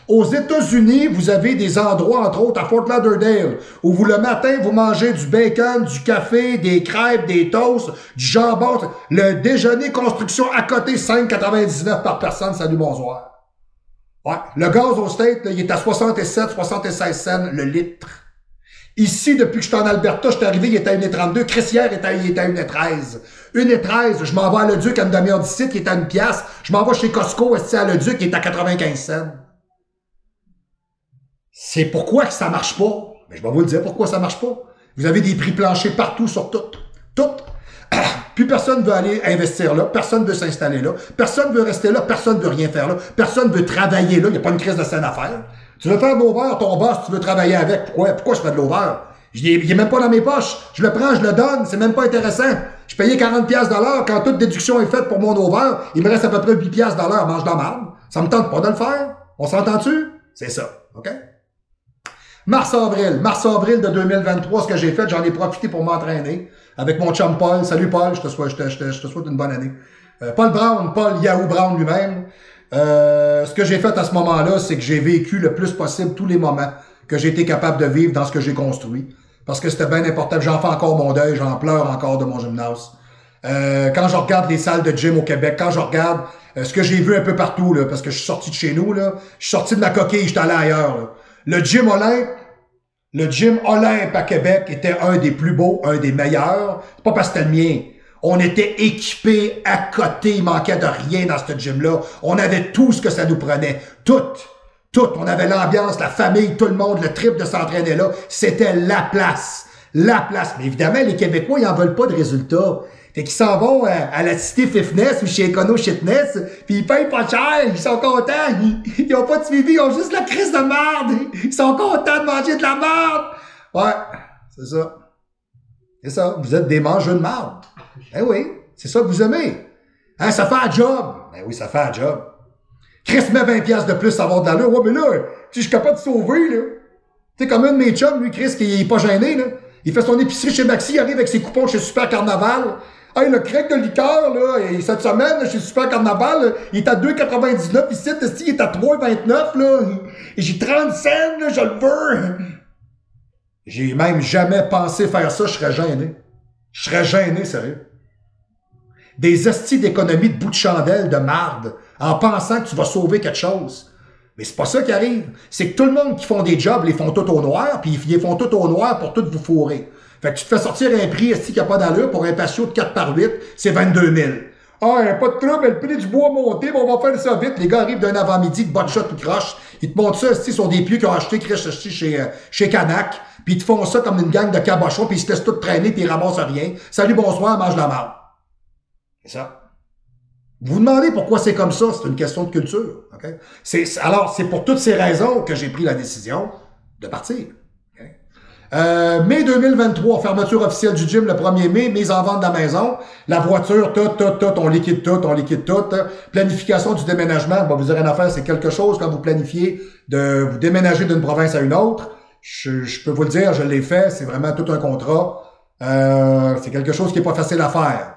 Aux États-Unis, vous avez des endroits, entre autres, à Fort Lauderdale, où vous, le matin, vous mangez du bacon, du café, des crêpes, des toasts, du jambon. Le déjeuner construction à côté, 5,99 par personne. Salut, bonsoir. Ouais. Le gaz au State, là, il est à 76 cents le litre. Ici, depuis que je suis en Alberta, je suis arrivé, il était à 1,32. Cressière, il était à 1,13. 1,13. Je m'en vais à Leduc, à une demi-heure d'ici, qui est à 1 piastre. Je m'en vais chez Costco, à Leduc, qui est à 95 cents. C'est pourquoi que ça marche pas. Mais je vais vous le dire pourquoi ça marche pas. Vous avez des prix planchers partout sur tout. Tout. Plus personne veut aller investir là. Personne veut s'installer là. Personne veut rester là. Personne veut rien faire là. Personne veut travailler là. Il n'y a pas une crise de scène à faire. Tu veux faire de l'over, ton boss, tu veux travailler avec. Pourquoi je fais de l'over? Il est même pas dans mes poches. Je le prends, je le donne. C'est même pas intéressant. Je payais 40$ de l'heure. Quand toute déduction est faite pour mon over, il me reste à peu près 8$ de l'heure. Mange de la merde. Ça me tente pas de le faire. On s'entend-tu? C'est ça. OK? Mars-avril de 2023, ce que j'ai fait, j'en ai profité pour m'entraîner. avec mon chum Paul. Salut Paul, je te souhaite une bonne année. Paul Brown, Paul Yahoo Brown lui-même. Ce que j'ai fait à ce moment-là, c'est que j'ai vécu le plus possible tous les moments que j'ai été capable de vivre dans ce que j'ai construit. Parce que c'était bien important. J'en fais encore mon deuil, j'en pleure encore de mon gymnase. Quand je regarde les salles de gym au Québec, quand je regarde ce que j'ai vu un peu partout, là, parce que je suis sorti de chez nous, là, je suis sorti de ma coquille, j'étais allé ailleurs. Là. Le gym Olympe à Québec était un des plus beaux, un des meilleurs. C'est pas parce que c'était le mien. On était équipés, à côté, il manquait de rien dans ce gym-là. On avait tout ce que ça nous prenait. Tout. On avait l'ambiance, la famille, tout le monde, le trip de s'entraîner là. C'était la place. La place. Mais évidemment, les Québécois, ils en veulent pas de résultats. Fait qu'ils s'en vont à la Cité Fitness ou chez Econo Fitness, puis ils payent pas cher, ils sont contents, ils ont pas de suivi, ils ont juste la crise de merde. Ils sont contents de manger de la merde. Ouais, c'est ça. C'est ça, vous êtes des mangeurs de merde. Ben oui, c'est ça que vous aimez. Hein, ça fait un job. Ben oui, ça fait un job. Chris met 20$ de plus à avoir de l'allure. Ouais, mais là, si je suis capable de sauver, là. Tu sais, comme un de mes chums, lui, Chris, qui est pas gêné, là. Il fait son épicerie chez Maxi, il arrive avec ses coupons chez Super Carnaval. Hey, le crack de liqueur, là, et cette semaine, là, chez Super Carnaval, là, il est à 2,99. Ici, il est à 3,29, là. Et j'ai 30 cents, là, je le veux. J'ai même jamais pensé faire ça, je serais gêné. Je serais gêné, sérieux. Des hosties d'économie de bout de chandelle, de marde, en pensant que tu vas sauver quelque chose. Mais c'est pas ça qui arrive. C'est que tout le monde qui font des jobs les font tout au noir, puis ils les font tout au noir pour tout vous fourrer. Fait que tu te fais sortir un prix qui n'a pas d'allure pour un patio de 4x8, c'est 22 000. Ah, y a pas de trouble, le prix du bois monté, mais on va faire ça vite. Les gars arrivent d'un avant-midi de bonne shot ou croche. Ils te montrent ça, sur des pieux qu'ils ont acheté chez Canac, puis ils te font ça comme une gang de cabochons, puis ils se laissent tout traîner, puis ils ramassent rien. Salut, bonsoir, mange la marde. C'est ça. Vous vous demandez pourquoi c'est comme ça, c'est une question de culture. Okay? Alors, c'est pour toutes ces raisons que j'ai pris la décision de partir. Okay? Mai 2023, fermeture officielle du gym le 1er mai, mise en vente de la maison, la voiture, tout, on liquide tout. Planification du déménagement, bon, vous avez rien à faire, c'est quelque chose quand vous planifiez de vous déménager d'une province à une autre. Je peux vous le dire, je l'ai fait, c'est vraiment tout un contrat. C'est quelque chose qui est pas facile à faire.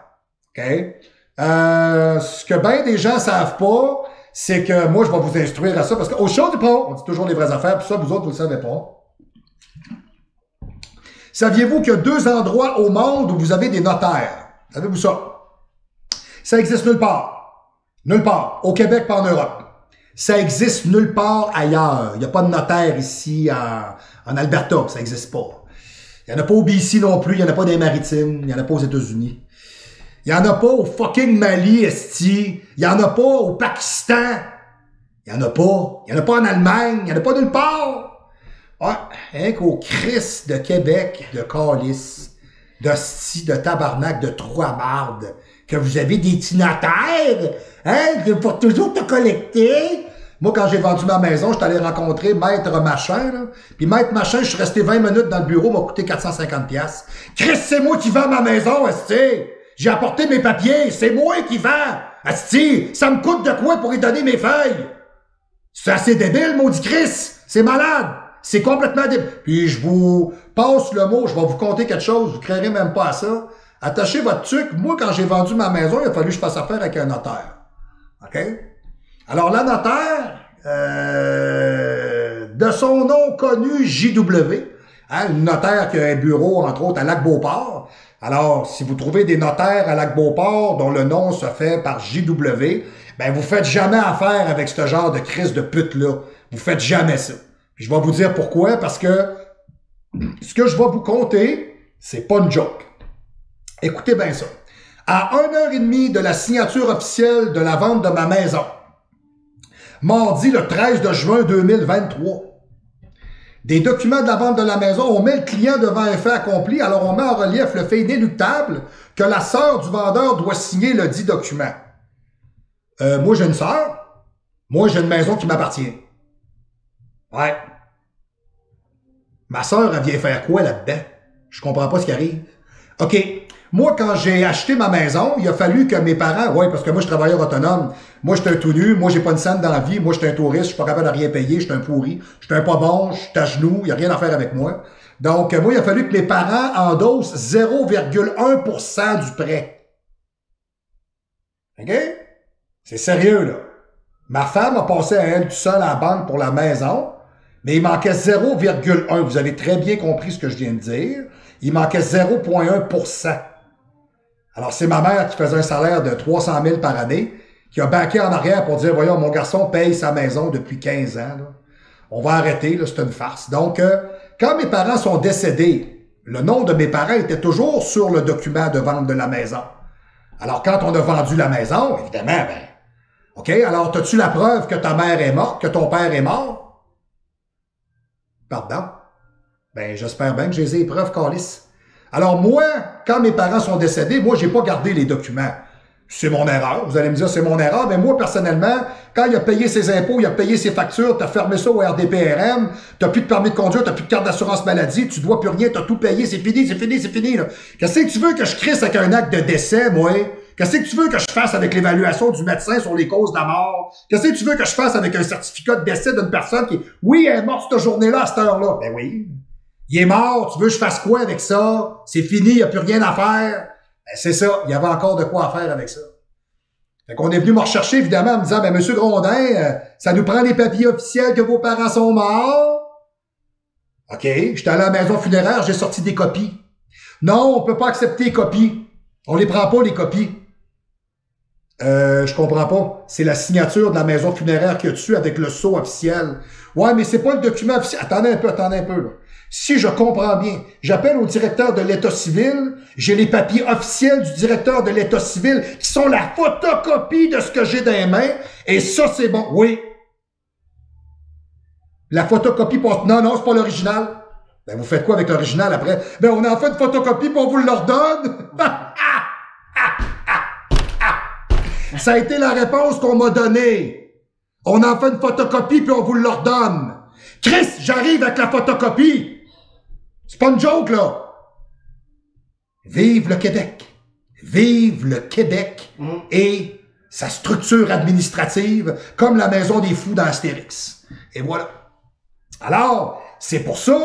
OK? Ce que bien des gens savent pas, c'est que moi, je vais vous instruire à ça, parce qu'au show du pont, on dit toujours les vraies affaires, puis ça, vous autres, vous le savez pas. Saviez-vous qu'il y a 2 endroits au monde où vous avez des notaires? Savez-vous ça? Ça existe nulle part. Nulle part. Au Québec, pas en Europe. Ça existe nulle part ailleurs. Il n'y a pas de notaire ici en Alberta. Ça n'existe pas. Il n'y en a pas au BC non plus. Il n'y en a pas dans les Maritimes. Il n'y en a pas aux États-Unis. Il n'y en a pas au fucking Mali, esti. Il n'y en a pas au Pakistan. Il n'y en a pas. Il n'y en a pas en Allemagne. Il n'y en a pas nulle part. Ah, hein, qu'au Christ de Québec, de calice, d'hostie, de tabarnak, de trou à marde, que vous avez des petits notaires, hein, pour toujours te collecter. Moi, quand j'ai vendu ma maison, je suis allé rencontrer Maître Machin, là. Puis Maître Machin, je suis resté 20 minutes dans le bureau, m'a coûté 450$. Christ, c'est moi qui vends ma maison, esti. J'ai apporté mes papiers, c'est moi qui vends. Esti, ça me coûte de quoi pour y donner mes feuilles? C'est assez débile, maudit Christ. C'est malade. C'est complètement débile. Puis je vous passe le mot, je vais vous conter quelque chose, vous créerez même pas à ça. Attachez votre truc. Moi, quand j'ai vendu ma maison, il a fallu que je fasse affaire avec un notaire. OK? Alors, la notaire, de son nom connu, JW, hein, une notaire qui a un bureau, entre autres, à Lac-Beauport. Alors, si vous trouvez des notaires à Lac-Beauport dont le nom se fait par JW, ben, vous faites jamais affaire avec ce genre de crise de pute-là. Vous faites jamais ça. Puis je vais vous dire pourquoi, parce que ce que je vais vous conter, c'est pas une joke. Écoutez bien ça. À 1h30 de la signature officielle de la vente de ma maison, mardi le 13 de juin 2023, des documents de la vente de la maison, on met le client devant un fait accompli, alors on met en relief le fait inéluctable que la sœur du vendeur doit signer le dit document. Moi, j'ai une sœur. Moi, j'ai une maison qui m'appartient. Ouais. Ma sœur, elle vient faire quoi là-dedans? Je comprends pas ce qui arrive. OK. Moi, quand j'ai acheté ma maison, il a fallu que mes parents, ouais, parce que moi, je suis travailleur autonome. Moi, j'étais un tout nu. Moi, j'ai pas une scène dans la vie. Moi, j'étais un touriste. Je suis pas capable de rien payer. J'étais un pourri. J'étais un pas bon. J'étais à genoux. Il y a rien à faire avec moi. Donc, moi, il a fallu que mes parents endossent 0,1% du prêt. OK? C'est sérieux, là. Ma femme a passé à elle tout seul à la banque pour la maison, mais il manquait 0,1. Vous avez très bien compris ce que je viens de dire. Il manquait 0,1%. Alors, c'est ma mère qui faisait un salaire de 300 000 par année, qui a baqué en arrière pour dire, voyons, mon garçon paye sa maison depuis 15 ans. Là. On va arrêter, là, c'est une farce. Donc, quand mes parents sont décédés, le nom de mes parents était toujours sur le document de vente de la maison. Alors, quand on a vendu la maison, évidemment, ben, OK, alors, as-tu la preuve que ta mère est morte, que ton père est mort? Pardon? Ben, j'espère bien que j'ai les preuves, câlisse. Alors, moi, quand mes parents sont décédés, moi, j'ai pas gardé les documents. C'est mon erreur. Vous allez me dire, c'est mon erreur. Mais moi, personnellement, quand il a payé ses impôts, il a payé ses factures, t'as fermé ça au RDPRM, t'as plus de permis de conduire, t'as plus de carte d'assurance maladie, tu dois plus rien, t'as tout payé, c'est fini, c'est fini, c'est fini, là. Qu'est-ce que tu veux que je crisse avec un acte de décès, moi? Qu'est-ce que tu veux que je fasse avec l'évaluation du médecin sur les causes de la mort? Qu'est-ce que tu veux que je fasse avec un certificat de décès d'une personne qui, oui, elle est morte cette journée-là, à cette heure-là? Ben oui. Il est mort, tu veux que je fasse quoi avec ça? C'est fini, il n'y a plus rien à faire. Ben, c'est ça, il y avait encore de quoi à faire avec ça. Fait qu'on est venu me rechercher, évidemment, en me disant, ben, Monsieur Grondin, ça nous prend les papiers officiels que vos parents sont morts. OK, j'étais allé à la maison funéraire, j'ai sorti des copies. Non, on peut pas accepter les copies. On les prend pas, les copies. Je comprends pas. C'est la signature de la maison funéraire qu'il y a dessus avec le sceau officiel. Ouais, mais c'est pas le document officiel. Attendez un peu, là. Si je comprends bien, j'appelle au directeur de l'État civil, j'ai les papiers officiels du directeur de l'État civil qui sont la photocopie de ce que j'ai dans les mains, et ça, c'est bon. Oui. La photocopie passe. Non, non, c'est pas l'original. Ben, vous faites quoi avec l'original après? Ben, on en fait une photocopie pour vous le redonne. Ça a été la réponse qu'on m'a donnée. On en fait une photocopie puis on vous le redonne. Chris, j'arrive avec la photocopie. C'est pas une joke, là. Vive le Québec. Vive le Québec et sa structure administrative comme la maison des fous d'Astérix. Et voilà. Alors, c'est pour ça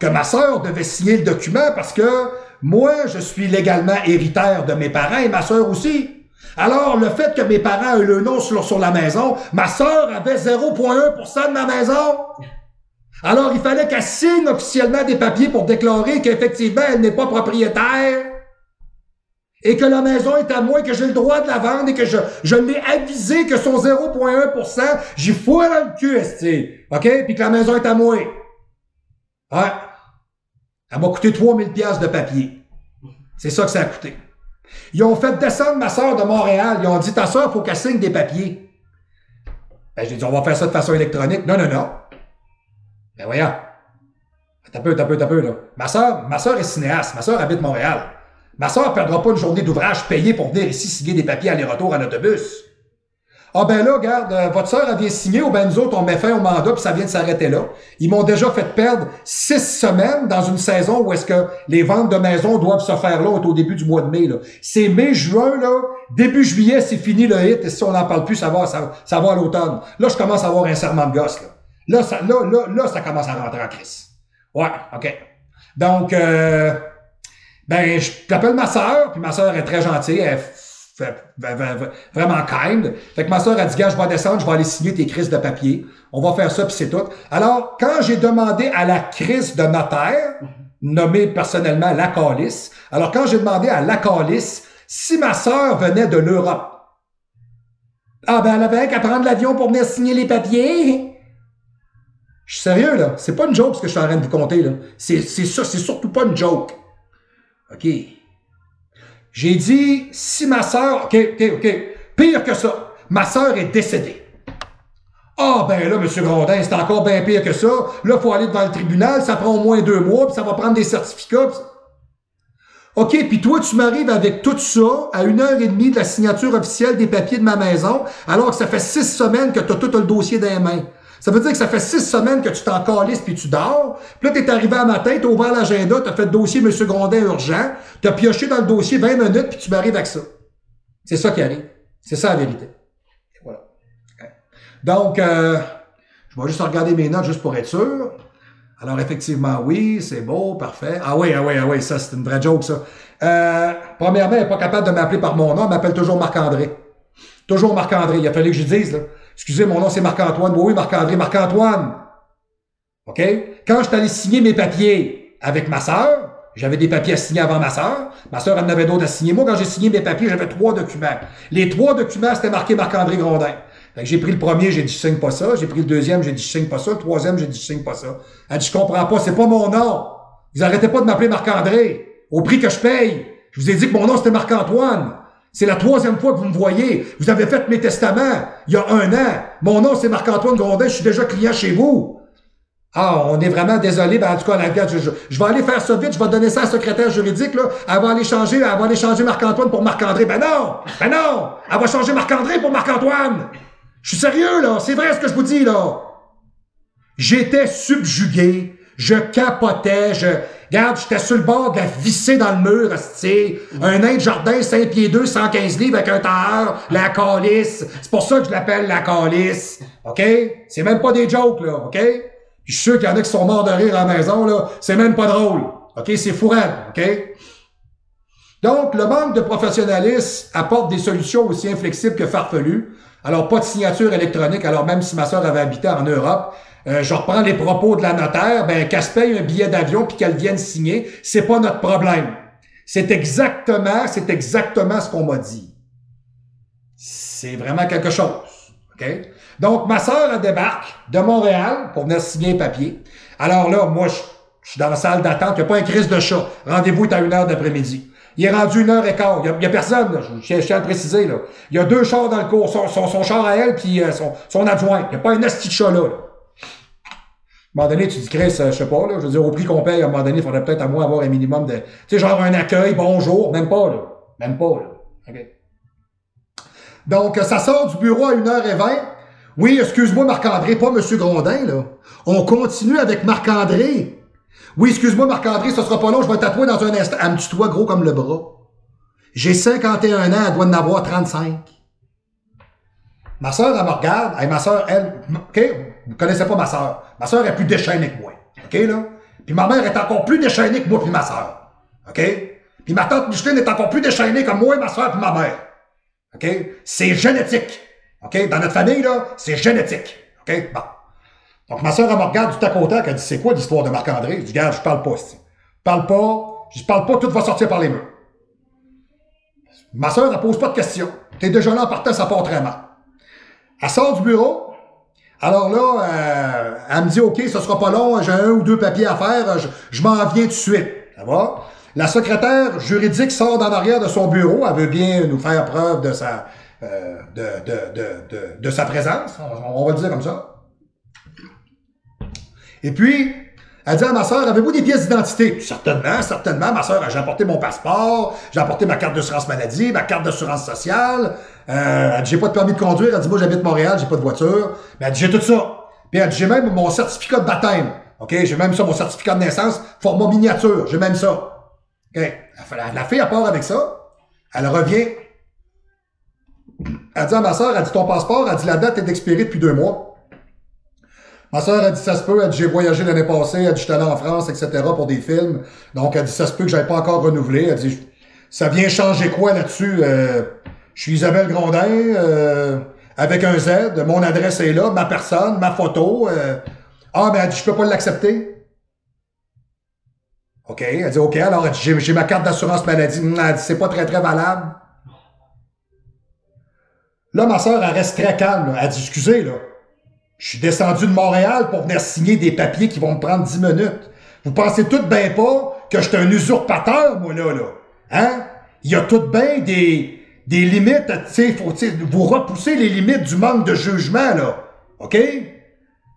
que ma sœur devait signer le document parce que moi, je suis légalement héritaire de mes parents et ma sœur aussi. Alors, le fait que mes parents aient le nom sur la maison, ma sœur avait 0,1% de ma maison. Alors, il fallait qu'elle signe officiellement des papiers pour déclarer qu'effectivement, elle n'est pas propriétaire et que la maison est à moi, que j'ai le droit de la vendre et que je l'ai avisé que son 0,1%, j'y fous dans le cul, esti. OK? Puis que la maison est à moi. Ouais. Elle m'a coûté 3000 pièces de papier. C'est ça que ça a coûté. Ils ont fait descendre ma sœur de Montréal. Ils ont dit, ta sœur, faut qu'elle signe des papiers. Ben, j'ai dit, on va faire ça de façon électronique. Non, non, non. Ben, voyons. T'as peu, là. Ma sœur est cinéaste. Ma sœur habite Montréal. Ma sœur perdra pas une journée d'ouvrage payée pour venir ici signer des papiers aller-retour en autobus. Ah ben là, regarde, votre sœur, elle vient signer, ou ben nous autres, on met fin au mandat, puis ça vient de s'arrêter là. Ils m'ont déjà fait perdre 6 semaines dans une saison où est-ce que les ventes de maisons doivent se faire là au début du mois de mai. Là. C'est mai, juin, là, début juillet, c'est fini le hit, et si on n'en parle plus, ça va à l'automne. Là, je commence à avoir un serment de gosse. Là, ça commence à rentrer en crise. Ouais, OK. Donc, ben, j'appelle ma sœur, puis ma sœur est très gentille, elle vraiment kind. Fait que ma sœur a dit, gars, je vais descendre, je vais aller signer tes crises de papier. On va faire ça, puis c'est tout. Alors, quand j'ai demandé à la crise de notaire, nommée personnellement la calice, alors quand j'ai demandé à la calice si ma sœur venait de l'Europe, ah ben, elle avait qu'à prendre l'avion pour venir signer les papiers. Je suis sérieux, là. C'est pas une joke ce que je suis en train de vous conter, là. C'est ça, c'est surtout pas une joke. OK. J'ai dit, si ma sœur... OK. Pire que ça. Ma sœur est décédée. Ah, ben là, M. Grondin, c'est encore bien pire que ça. Là, il faut aller devant le tribunal. Ça prend au moins 2 mois, puis ça va prendre des certificats. Puis... OK, puis toi, tu m'arrives avec tout ça à 1h30 de la signature officielle des papiers de ma maison, alors que ça fait 6 semaines que tu as tout le dossier dans les mains. Ça veut dire que ça fait 6 semaines que tu t'en calisses puis tu dors. Puis là, t'es arrivé à matin, t'as ouvert l'agenda, t'as fait le dossier M. Grondin urgent, t'as pioché dans le dossier 20 minutes puis tu m'arrives avec ça. C'est ça qui arrive. C'est ça la vérité. Et voilà. Okay. Donc, je vais juste regarder mes notes juste pour être sûr. Alors, effectivement, oui, c'est beau, parfait. Ah oui, ça, c'est une vraie joke, ça. Premièrement, elle n'est pas capable de m'appeler par mon nom, elle m'appelle toujours Marc-André. Toujours Marc-André. Il a fallu que je dise, là. Excusez, mon nom, c'est Marc-Antoine. Oui, Marc-André, Marc-Antoine. OK? Quand je suis allé signer mes papiers avec ma sœur, j'avais des papiers à signer avant ma sœur. Ma sœur, elle en avait d'autres à signer. Moi, quand j'ai signé mes papiers, j'avais 3 documents. Les 3 documents, c'était marqué Marc-André Grondin. Fait que j'ai pris le premier, j'ai dit, je signe pas ça. J'ai pris le deuxième, j'ai dit, je signe pas ça. Le troisième, j'ai dit, je signe pas ça. Elle dit, je comprends pas, c'est pas mon nom. Vous arrêtez pas de m'appeler Marc-André. Au prix que je paye. Je vous ai dit que mon nom, c'était Marc-Antoine. C'est la 3e fois que vous me voyez. Vous avez fait mes testaments il y a 1 an. Mon nom, c'est Marc-Antoine Grondin. Je suis déjà client chez vous. Ah, on est vraiment désolé. Ben, en tout cas, je vais aller faire ça vite. Je vais donner ça à la secrétaire juridique, là. Elle va aller changer Marc-Antoine pour Marc-André. Ben non! Elle va changer Marc-André pour Marc-Antoine. Je suis sérieux, là. C'est vrai ce que je vous dis, là. J'étais subjugué. Je capotais. Regarde, j'étais sur le bord de la visser dans le mur, asti. Un nain de jardin, 5 pieds 2, 115 livres avec un tailleur, la calice. C'est pour ça que je l'appelle la calice. OK? C'est même pas des jokes, là. OK? Puis je suis sûr qu'il y en a qui sont morts de rire à la maison, là. C'est même pas drôle. OK? C'est fourrade. OK? Donc, le manque de professionnalisme apporte des solutions aussi inflexibles que farfelues. Alors, pas de signature électronique, alors même si ma sœur avait habité en Europe, je reprends les propos de la notaire, ben, qu'elle se paye un billet d'avion puis qu'elle vienne signer, c'est pas notre problème. C'est exactement ce qu'on m'a dit. C'est vraiment quelque chose. OK? Donc, ma sœur, elle débarque de Montréal pour venir signer un papier. Alors là, moi, je suis dans la salle d'attente, il n'y a pas un crise de chat. Rendez-vous est à 1h d'après-midi. Il est rendu 1h15. Il y a personne, là. Je tiens à le préciser, là. Il y a 2 chars dans le cours. Son char à elle, puis son adjoint. Il n'y a pas un asti de chat là. À un moment donné, tu dis, Chris, je sais pas, là. Je veux dire, au prix qu'on paye, à un moment donné, il faudrait peut-être à moi avoir un minimum de, tu sais, genre un accueil, bonjour. Même pas, là. Même pas, là. OK. Donc, ça sort du bureau à 1h20. Oui, excuse-moi, Marc-André, pas M. Grondin, là. On continue avec Marc-André. Oui, excuse-moi, Marc-André, ce sera pas long, je vais tatouer dans un instant. Elle me tutoie gros comme le bras. J'ai 51 ans, elle doit en avoir 35. Ma sœur, elle me regarde. Hey, ma sœur, elle, OK, vous connaissez pas ma sœur. Ma sœur est plus déchaînée que moi. OK, là? Puis ma mère est encore plus déchaînée que moi puis ma sœur. OK? Puis ma tante Micheline est encore plus déchaînée comme moi, ma sœur puis ma mère. OK? C'est génétique. OK? Dans notre famille, là, c'est génétique. OK? Bon. Donc, ma sœur, elle me regarde du tac au tac, elle dit, c'est quoi l'histoire de Marc-André? Je dis, regarde, je parle pas, je parle pas, tout va sortir par les murs. Ma sœur, elle pose pas de questions. T'es déjà là en partant, ça part très mal. Elle sort du bureau. Alors là, elle me dit, OK, ce sera pas long, j'ai 1 ou 2 papiers à faire, je m'en viens tout de suite. Ça va? La secrétaire juridique sort d'en arrière de son bureau, elle veut bien nous faire preuve de sa, de sa présence, on va le dire comme ça. Et puis, elle dit à ma sœur, avez-vous des pièces d'identité? Certainement. Ma sœur, j'ai apporté mon passeport, j'ai apporté ma carte d'assurance maladie, ma carte d'assurance sociale. Elle dit, j'ai pas de permis de conduire. Elle dit, moi, j'habite Montréal, j'ai pas de voiture. Mais elle dit, j'ai tout ça. Puis elle dit, j'ai même mon certificat de baptême. OK? J'ai même ça, mon certificat de naissance, format miniature. J'ai même ça. OK? La fille, elle part avec ça. Elle revient. Elle dit à ma sœur, elle dit, ton passeport, elle dit, la date est expirée depuis 2 mois. Ma sœur a dit, ça se peut, elle dit, j'ai voyagé l'année passée, elle dit, j'étais allé en France, etc. pour des films. Donc, elle dit, ça se peut que j'aille pas encore renouvelé. Elle dit, ça vient changer quoi là-dessus? Je suis Isabelle Grondin, avec un Z, mon adresse est là, ma personne, ma photo. Ah, mais elle dit, je peux pas l'accepter. OK, elle dit, OK, alors, elle dit, j'ai ma carte d'assurance maladie. Elle dit, c'est pas très, très valable. Là, ma sœur, elle reste très calme, là. Elle dit, excusez, là. Je suis descendu de Montréal pour venir signer des papiers qui vont me prendre 10 minutes. Vous pensez tout bien pas que je suis un usurpateur, moi, là. Hein? Il y a tout bien des limites, tu sais, vous repousser les limites du manque de jugement, là. OK? Tu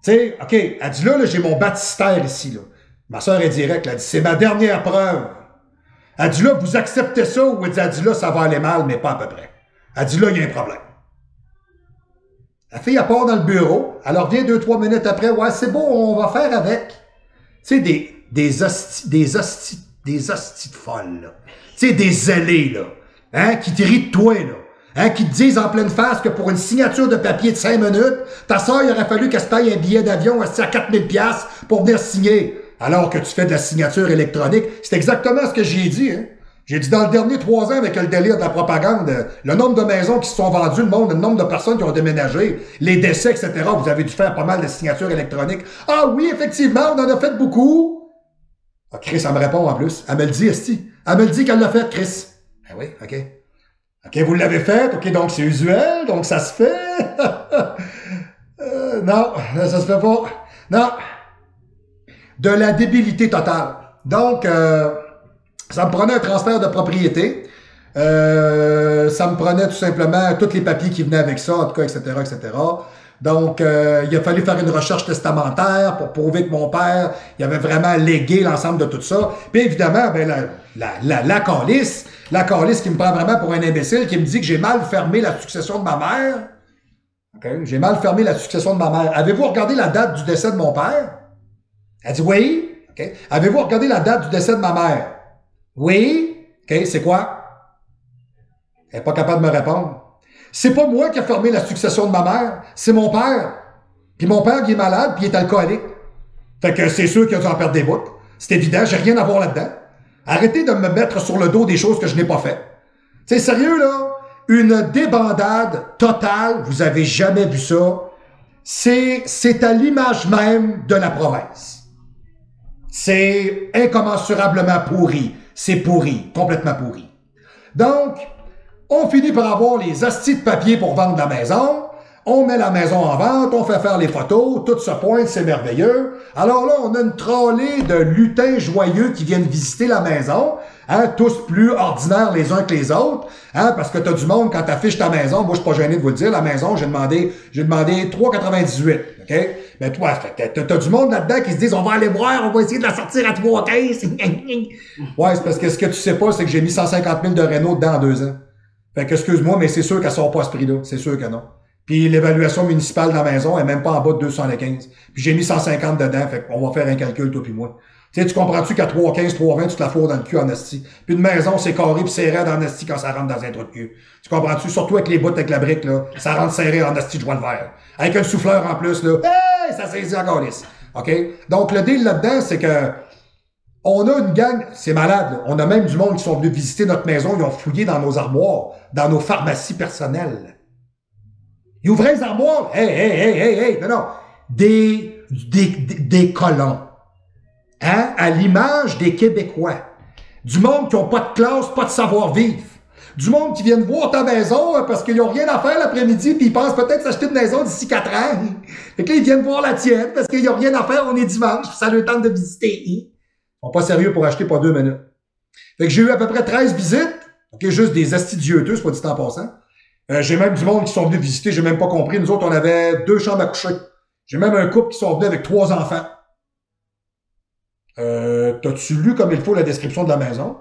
sais, OK, elle dit là, j'ai mon baptistère ici, là. Ma sœur est directe, elle dit, c'est ma dernière preuve. Elle dit là, vous acceptez ça, ou elle dit là, ça va aller mal, mais pas à peu près. Elle dit là, il y a un problème. La fille, elle part dans le bureau, elle revient 2-3 minutes après, ouais, c'est beau, on va faire avec. Tu sais, des hosties de folles, là. Tu sais, des zélés, là. Hein, qui te rient de toi, là. Hein, qui te disent en pleine face que pour une signature de papier de 5 minutes, ta soeur, il aurait fallu qu'elle se paye un billet d'avion à 4000$ pour venir signer. Alors que tu fais de la signature électronique. C'est exactement ce que j'ai dit, hein. J'ai dit dans le dernier 3 ans avec le délire de la propagande, le nombre de maisons qui se sont vendues, le nombre de personnes qui ont déménagé, les décès, etc., vous avez dû faire pas mal de signatures électroniques. Ah oui, effectivement, on en a fait beaucoup. Ah, Chris, elle me répond en plus. Elle me le dit, esti. Elle me le dit qu'elle l'a fait, Chris. Ah oui, OK. OK, vous l'avez fait. OK, donc c'est usuel, donc ça se fait. Non, ça se fait pas. Non. De la débilité totale. Donc, ça me prenait un transfert de propriété. Ça me prenait tout simplement tous les papiers qui venaient avec ça, en tout cas, etc., etc. Donc, il a fallu faire une recherche testamentaire pour prouver que mon père, il avait vraiment légué l'ensemble de tout ça. Puis évidemment, ben la calice qui me prend vraiment pour un imbécile, qui me dit que j'ai mal fermé la succession de ma mère. Okay? J'ai mal fermé la succession de ma mère. Avez-vous regardé la date du décès de mon père? Elle dit oui. Okay. Avez-vous regardé la date du décès de ma mère? Oui. OK, c'est quoi? Elle n'est pas capable de me répondre. C'est pas moi qui ai fermé la succession de ma mère, c'est mon père. Puis mon père, il est malade, puis il est alcoolique. Fait que c'est sûr qu'il a dû en perdre des bouts. C'est évident, j'ai rien à voir là-dedans. Arrêtez de me mettre sur le dos des choses que je n'ai pas faites. C'est sérieux, là? Une débandade totale, vous avez jamais vu ça. C'est à l'image même de la province. C'est incommensurablement pourri. C'est pourri, complètement pourri. Donc, on finit par avoir les astis de papier pour vendre la maison. On met la maison en vente, on fait faire les photos, tout se pointe, c'est merveilleux. Alors là, on a une trollée de lutins joyeux qui viennent visiter la maison, hein, tous plus ordinaires les uns que les autres, hein, parce que t'as du monde quand t'affiches ta maison. Moi, je suis pas gêné de vous le dire, la maison, j'ai demandé 3,98, OK? Mais toi, t'as du monde là-dedans qui se disent, on va aller voir, on va essayer de la sortir à 3,15. Ouais, c'est parce que ce que tu sais pas, c'est que j'ai mis 150 000 de Renault dedans en 2 ans. Fait que, excuse-moi, mais c'est sûr qu'elle sort pas à ce prix-là. C'est sûr que non. Puis l'évaluation municipale de la maison est même pas en bas de 215. Puis j'ai mis 150 dedans, fait qu'on va faire un calcul, toi puis moi. Tu sais, tu comprends-tu qu'à 3,15, 3,20, tu te la fourres dans le cul en asti. Puis une maison, c'est carré puis serré en asti quand ça rentre dans un trou de cul. Tu comprends-tu? Surtout avec les bouts avec la brique, là. Ça rentre serré en asti de joie le vert. Avec un souffleur en plus, là. Hey! Ça saisit encore lisse. OK? Donc, le deal là-dedans, c'est que on a une gang, c'est malade, là. On a même du monde qui sont venus visiter notre maison, ils ont fouillé dans nos armoires, dans nos pharmacies personnelles. Ils ouvraient les armoires. Hey. Non. Des colons. Hein? À l'image des Québécois. Du monde qui ont pas de classe, pas de savoir-vivre. Du monde qui viennent voir ta maison parce qu'ils ont rien à faire l'après-midi puis ils pensent peut-être s'acheter une maison d'ici 4 ans. Fait que là, ils viennent voir la tienne parce qu'ils ont rien à faire, on est dimanche, ça leur tente de visiter. Ils sont pas sérieux pour acheter pas 2 minutes. Fait que j'ai eu à peu près 13 visites. OK, juste des astidieux, c'est pas dit en passant. J'ai même du monde qui sont venus visiter, j'ai même pas compris. Nous autres, on avait 2 chambres à coucher. J'ai même un couple qui sont venus avec 3 enfants. T'as-tu lu comme il faut la description de la maison?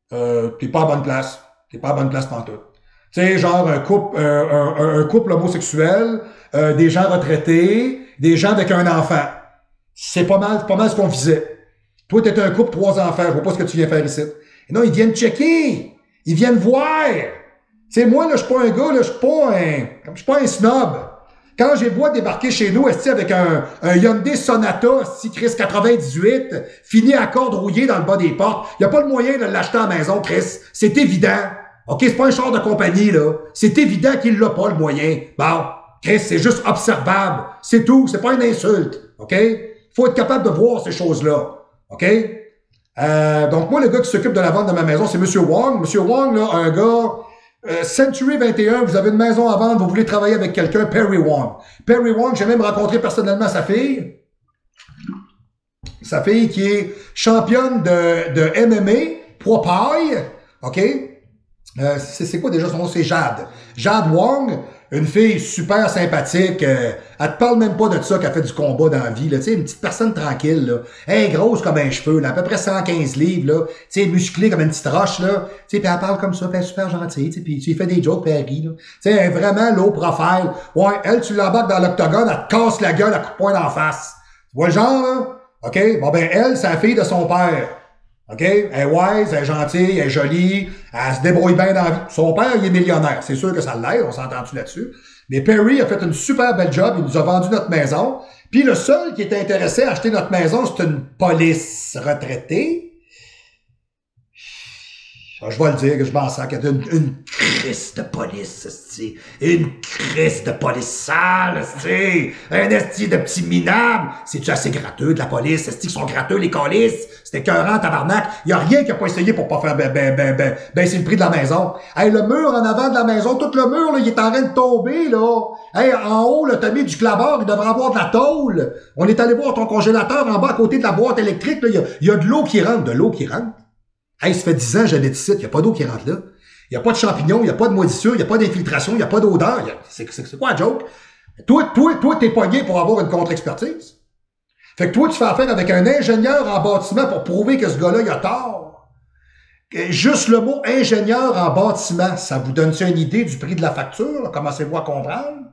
T'es pas à bonne place. T'es pas à bonne place pantoute. Tu sais, genre un couple homosexuel, des gens retraités, des gens avec un enfant. C'est pas mal ce qu'on visait. Toi, t'es un couple, 3 enfants, je vois pas ce que tu viens faire ici. Et non, ils viennent checker. Ils viennent voir. Tu sais, moi, là, je suis pas un gars, là, je suis pas un snob. Quand j'ai beau débarquer chez nous, esti, avec un Hyundai Sonata, esti, Chris 98, fini à corde rouillée dans le bas des portes, y a pas le moyen de l'acheter à la maison, Chris. C'est évident. OK, c'est pas un char de compagnie, là. C'est évident qu'il l'a pas, le moyen. Bon, Chris, c'est juste observable. C'est tout. C'est pas une insulte. OK? Faut être capable de voir ces choses-là. OK? Donc, moi, le gars qui s'occupe de la vente de ma maison, c'est M. Wong. M. Wong, là, un gars... Century 21, vous avez une maison à vendre, vous voulez travailler avec quelqu'un, Perry Wong. Perry Wong, j'ai même rencontré personnellement sa fille. Sa fille qui est championne de MMA, poids paille. OK? C'est quoi déjà son nom? C'est Jade. Jade Wong, une fille super sympathique. Elle te parle même pas de ça qu'elle fait du combat dans la vie. Tu sais, une petite personne tranquille. Là. Elle est grosse comme un cheveu, là, à peu près 115 livres. Là. Tu sais, musclée comme une petite roche. Là. Tu sais, puis elle parle comme ça, puis elle est super gentille. Tu sais, puis tu lui fais des jokes, puis elle rit. Tu sais, elle est vraiment low profile. Ouais, elle, tu l'embarques dans l'octogone, elle te casse la gueule à coups de poing d'en face. Tu vois le genre, là? OK? Bon, ben elle, c'est la fille de son père. OK? Elle est wise, elle est gentille, elle est jolie, elle se débrouille bien dans la vie. Son père, il est millionnaire. C'est sûr que ça l'aide, on s'entend-tu là-dessus. Mais Perry a fait une super belle job, il nous a vendu notre maison. Puis le seul qui était intéressé à acheter notre maison, c'est une police retraitée. Je vais le dire, que je m'en sers, qu'il y a une crise de police, c'ti. Une crise de police sale, c'ti. Un esti de petit minable. C'est-tu assez gratteux de la police? Esti qu'ils sont gratteux, les colisses? C'était écœurant, tabarnak. Y a rien qui a pas essayé pour pas faire c'est le prix de la maison. Hey, le mur en avant de la maison, tout le mur, là, il est en train de tomber, là. Hey, en haut, là, t'as mis du clabard, il devrait avoir de la tôle. On est allé voir ton congélateur en bas, à côté de la boîte électrique, là. Il y a de l'eau qui rentre. De l'eau qui rentre? Hey, ça fait 10 ans que j'habite ici, il n'y a pas d'eau qui rentre là. Il n'y a pas de champignons, il n'y a pas de moisissure, il n'y a pas d'infiltration, il n'y a pas d'odeur. C'est quoi la joke? Toi, t'es pogné pour avoir une contre-expertise. Fait que toi, tu fais affaire avec un ingénieur en bâtiment pour prouver que ce gars-là, il a tort. Juste le mot ingénieur en bâtiment, ça vous donne-tu une idée du prix de la facture? Commencez-vous à comprendre?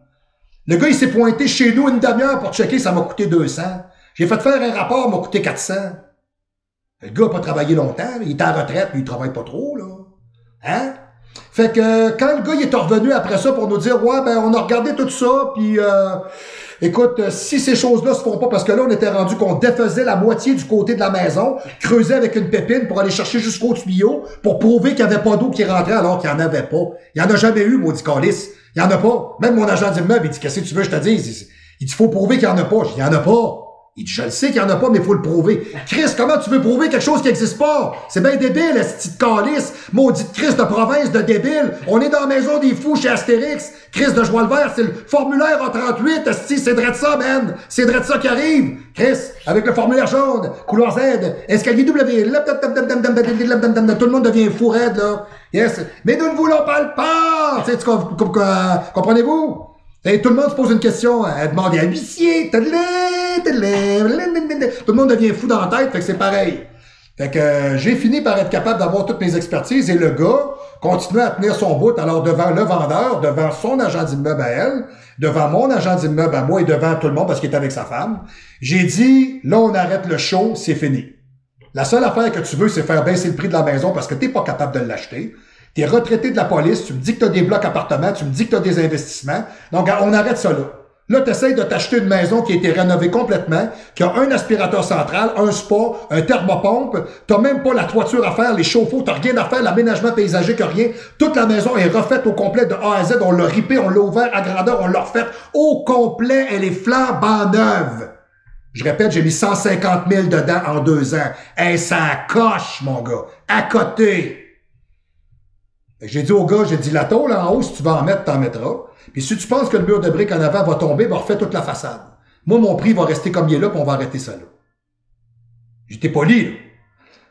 Le gars, il s'est pointé chez nous une demi-heure pour checker, ça m'a coûté 200. J'ai fait faire un rapport, il m'a coûté 400. Le gars n'a pas travaillé longtemps, il est en retraite, mais il travaille pas trop, là. Hein? Fait que quand le gars il est revenu après ça pour nous dire ouais ben on a regardé tout ça puis écoute si ces choses-là se font pas parce que là on était rendu qu'on défaisait la moitié du côté de la maison, creusait avec une pépine pour aller chercher jusqu'au tuyau pour prouver qu'il n'y avait pas d'eau qui rentrait alors qu'il n'y en avait pas. Il n'y en a jamais eu, maudit calice. Il n'y en a pas. Même mon agent d'immeuble il dit qu'est-ce que tu veux je te dise? Il dit faut prouver qu'il n'y en a pas. Je dis il n'y en a pas. Il dit, je le sais qu'il n'y en a pas, mais il faut le prouver. Chris, comment tu veux prouver quelque chose qui n'existe pas? C'est bien débile, la petite calice. Maudite Chris de province de débile. On est dans la maison des fous chez Astérix. Chris de Joie le Vert, c'est le formulaire A38. C'est drette ça, man. C'est drette ça qui arrive. Chris, avec le formulaire jaune, couleur Z, escalier W. Tout le monde devient fou raide, là. Yes. Mais nous ne voulons pas le pas. Comprenez-vous? Et tout le monde se pose une question, elle demande à l'huissier, tout le monde devient fou dans la tête, fait que c'est pareil. Fait que j'ai fini par être capable d'avoir toutes mes expertises et le gars continuait à tenir son bout, alors devant le vendeur, devant son agent d'immeuble à elle, devant mon agent d'immeuble à moi et devant tout le monde parce qu'il était avec sa femme, j'ai dit, là on arrête le show, c'est fini. La seule affaire que tu veux, c'est faire baisser le prix de la maison parce que t'es pas capable de l'acheter. T'es retraité de la police, tu me dis que t'as des blocs appartements, tu me dis que t'as des investissements. Donc, on arrête ça là. Là, t'essayes de t'acheter une maison qui a été rénovée complètement, qui a un aspirateur central, un spa, un thermopompe. T'as même pas la toiture à faire, les chauffe-eau, t'as rien à faire, l'aménagement paysager, que rien. Toute la maison est refaite au complet de A à Z. On l'a ripé, on l'a ouvert à grandeur, on l'a refaite au complet. Elle est flambant neuve. Je répète, j'ai mis 150 000 dedans en 2 ans. Hey, ça coche, mon gars. À côté. J'ai dit au gars, j'ai dit, la tôle en haut, si tu vas en mettre, t'en mettras. Puis si tu penses que le mur de briques en avant va tomber, va refaire toute la façade. Moi, mon prix va rester comme il est là, puis on va arrêter ça là. J'étais poli, là.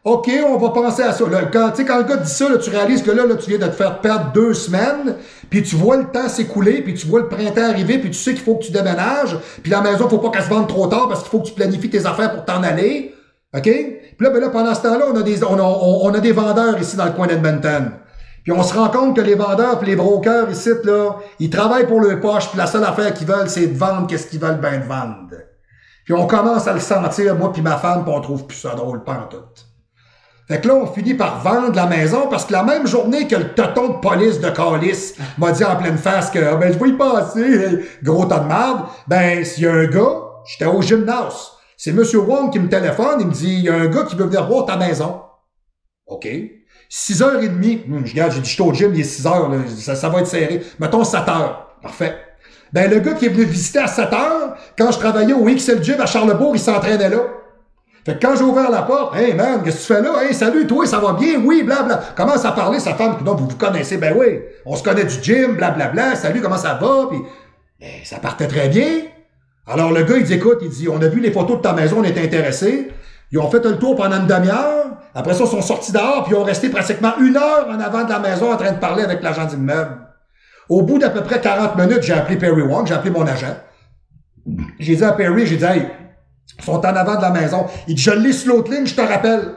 OK, on va penser à ça. Là, quand le gars dit ça, là, tu réalises que là, tu viens de te faire perdre 2 semaines, puis tu vois le temps s'écouler, puis tu vois le printemps arriver, puis tu sais qu'il faut que tu déménages, puis la maison, faut pas qu'elle se vende trop tard parce qu'il faut que tu planifies tes affaires pour t'en aller. OK? Puis là, pendant ce temps-là, on a des vendeurs ici dans le coin d'Edmonton. Puis on se rend compte que les vendeurs puis les brokers ici, là, ils travaillent pour le poche, puis la seule affaire qu'ils veulent, c'est de vendre qu'est-ce qu'ils veulent bien de vendre. Puis on commence à le sentir, moi puis ma femme, puis on trouve plus ça drôle, pas en tout. Fait que là, on finit par vendre la maison, parce que la même journée que le tonton de police de calice m'a dit en pleine face que, ben, je vais y passer, gros tas de merde, ben, s'il y a un gars, j'étais au gymnase. C'est M. Wong qui me téléphone, il me dit, il y a un gars qui veut venir voir ta maison. OK. 6h30. Je regarde, j'ai dit, je suis au gym, il est 6h, là, ça va être serré. Mettons 7h. Parfait. Ben, le gars qui est venu visiter à 7h, quand je travaillais au XL Gym à Charlebourg, il s'entraînait là. Fait que quand j'ai ouvert la porte, hey man, qu'est-ce que tu fais là? Hey, salut, toi, ça va bien? Oui, blablabla. Commence à parler, sa femme, non, vous vous connaissez, ben oui. On se connaît du gym, blablabla. Salut, comment ça va? Puis, ben, ça partait très bien. Alors, le gars, il dit, écoute, il dit, on a vu les photos de ta maison, on était intéressés. Ils ont fait un tour pendant une demi-heure. Après ça, ils sont sortis dehors, puis ils ont resté pratiquement 1 heure en avant de la maison en train de parler avec l'agent d'immeuble. Au bout d'à peu près 40 minutes, j'ai appelé Perry Wong, j'ai appelé mon agent. J'ai dit à Perry, j'ai dit, hey, ils sont en avant de la maison. Il dit, je l'ai sur l'autre ligne, je te rappelle.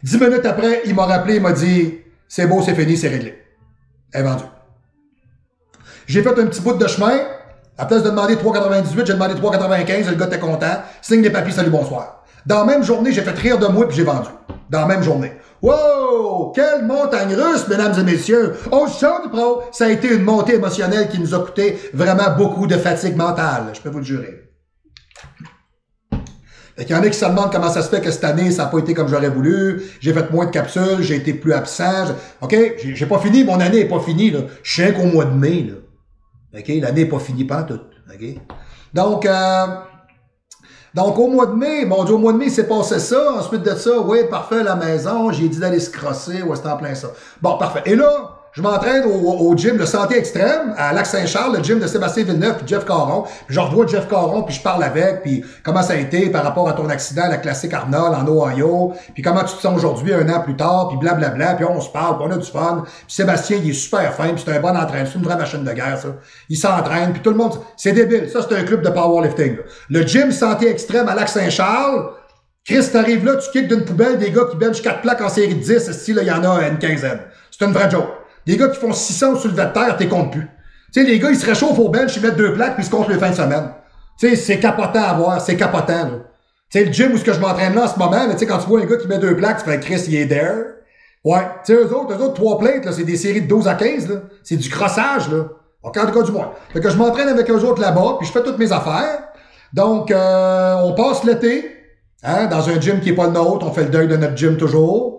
10 minutes après, il m'a rappelé, il m'a dit, c'est beau, c'est fini, c'est réglé. Elle est vendue. J'ai fait un petit bout de chemin. À place de demander 3,98, j'ai demandé 3,95. Le gars était content. Signe des papiers, salut, bonsoir. Dans la même journée, j'ai fait rire de moi puis j'ai vendu. Dans la même journée. Wow! Quelle montagne russe, mesdames et messieurs! On chante du pro! Ça a été une montée émotionnelle qui nous a coûté vraiment beaucoup de fatigue mentale, je peux vous le jurer. Il y en a qui se demandent comment ça se fait que cette année, ça n'a pas été comme j'aurais voulu. J'ai fait moins de capsules, j'ai été plus absent. OK? J'ai pas fini, mon année n'est pas finie, là. Je suis qu'au mois de mai, là. OK? L'année n'est pas finie, pas toute. OK? Donc, au mois de mai, mon Dieu, au mois de mai, il s'est passé ça. Ensuite de ça, oui, parfait, la maison. J'ai dit d'aller se crosser. Ouais, c'était en plein ça. Bon, parfait. Et là, je m'entraîne au gym de Santé Extrême, à Lac-Saint-Charles, le gym de Sébastien Villeneuve puis Jeff Caron. Puis je revois Jeff Caron, puis je parle avec, puis comment ça a été par rapport à ton accident à la classique Arnold en Ohio, puis comment tu te sens aujourd'hui, un an plus tard, puis blablabla, puis on se parle, puis on a du fun. Puis Sébastien, il est super fin, puis c'est un bon entraîneur. C'est une vraie machine de guerre, ça. Il s'entraîne, puis tout le monde... C'est débile. Ça, c'est un club de powerlifting, là. Le gym Santé Extrême à Lac-Saint-Charles, Chris, t'arrives là, tu kicks d'une poubelle des gars qui benchent 4 plaques en série de 10, style, là, il y en a une quinzaine. C'est une vraie joke. Les gars qui font 600 au soulevé de terre, t'es comptes plus. Tu sais, les gars, ils se réchauffent au bench, ils mettent 2 plaques, puis ils se comptent le fin de semaine. Tu sais, c'est capotant à voir, c'est capotant, là. Tu sais, le gym où ce que je m'entraîne là en ce moment, tu sais, quand tu vois un gars qui met 2 plaques, tu fais Chris, il est there. Ouais. Tu sais, eux autres, 3 plates, là, c'est des séries de 12 à 15, là. C'est du crossage, là. Donc, en tout cas, du moins. Fait que je m'entraîne avec eux autres là-bas, puis je fais toutes mes affaires. Donc, on passe l'été, hein, dans un gym qui est pas le nôtre, on fait le deuil de notre gym toujours.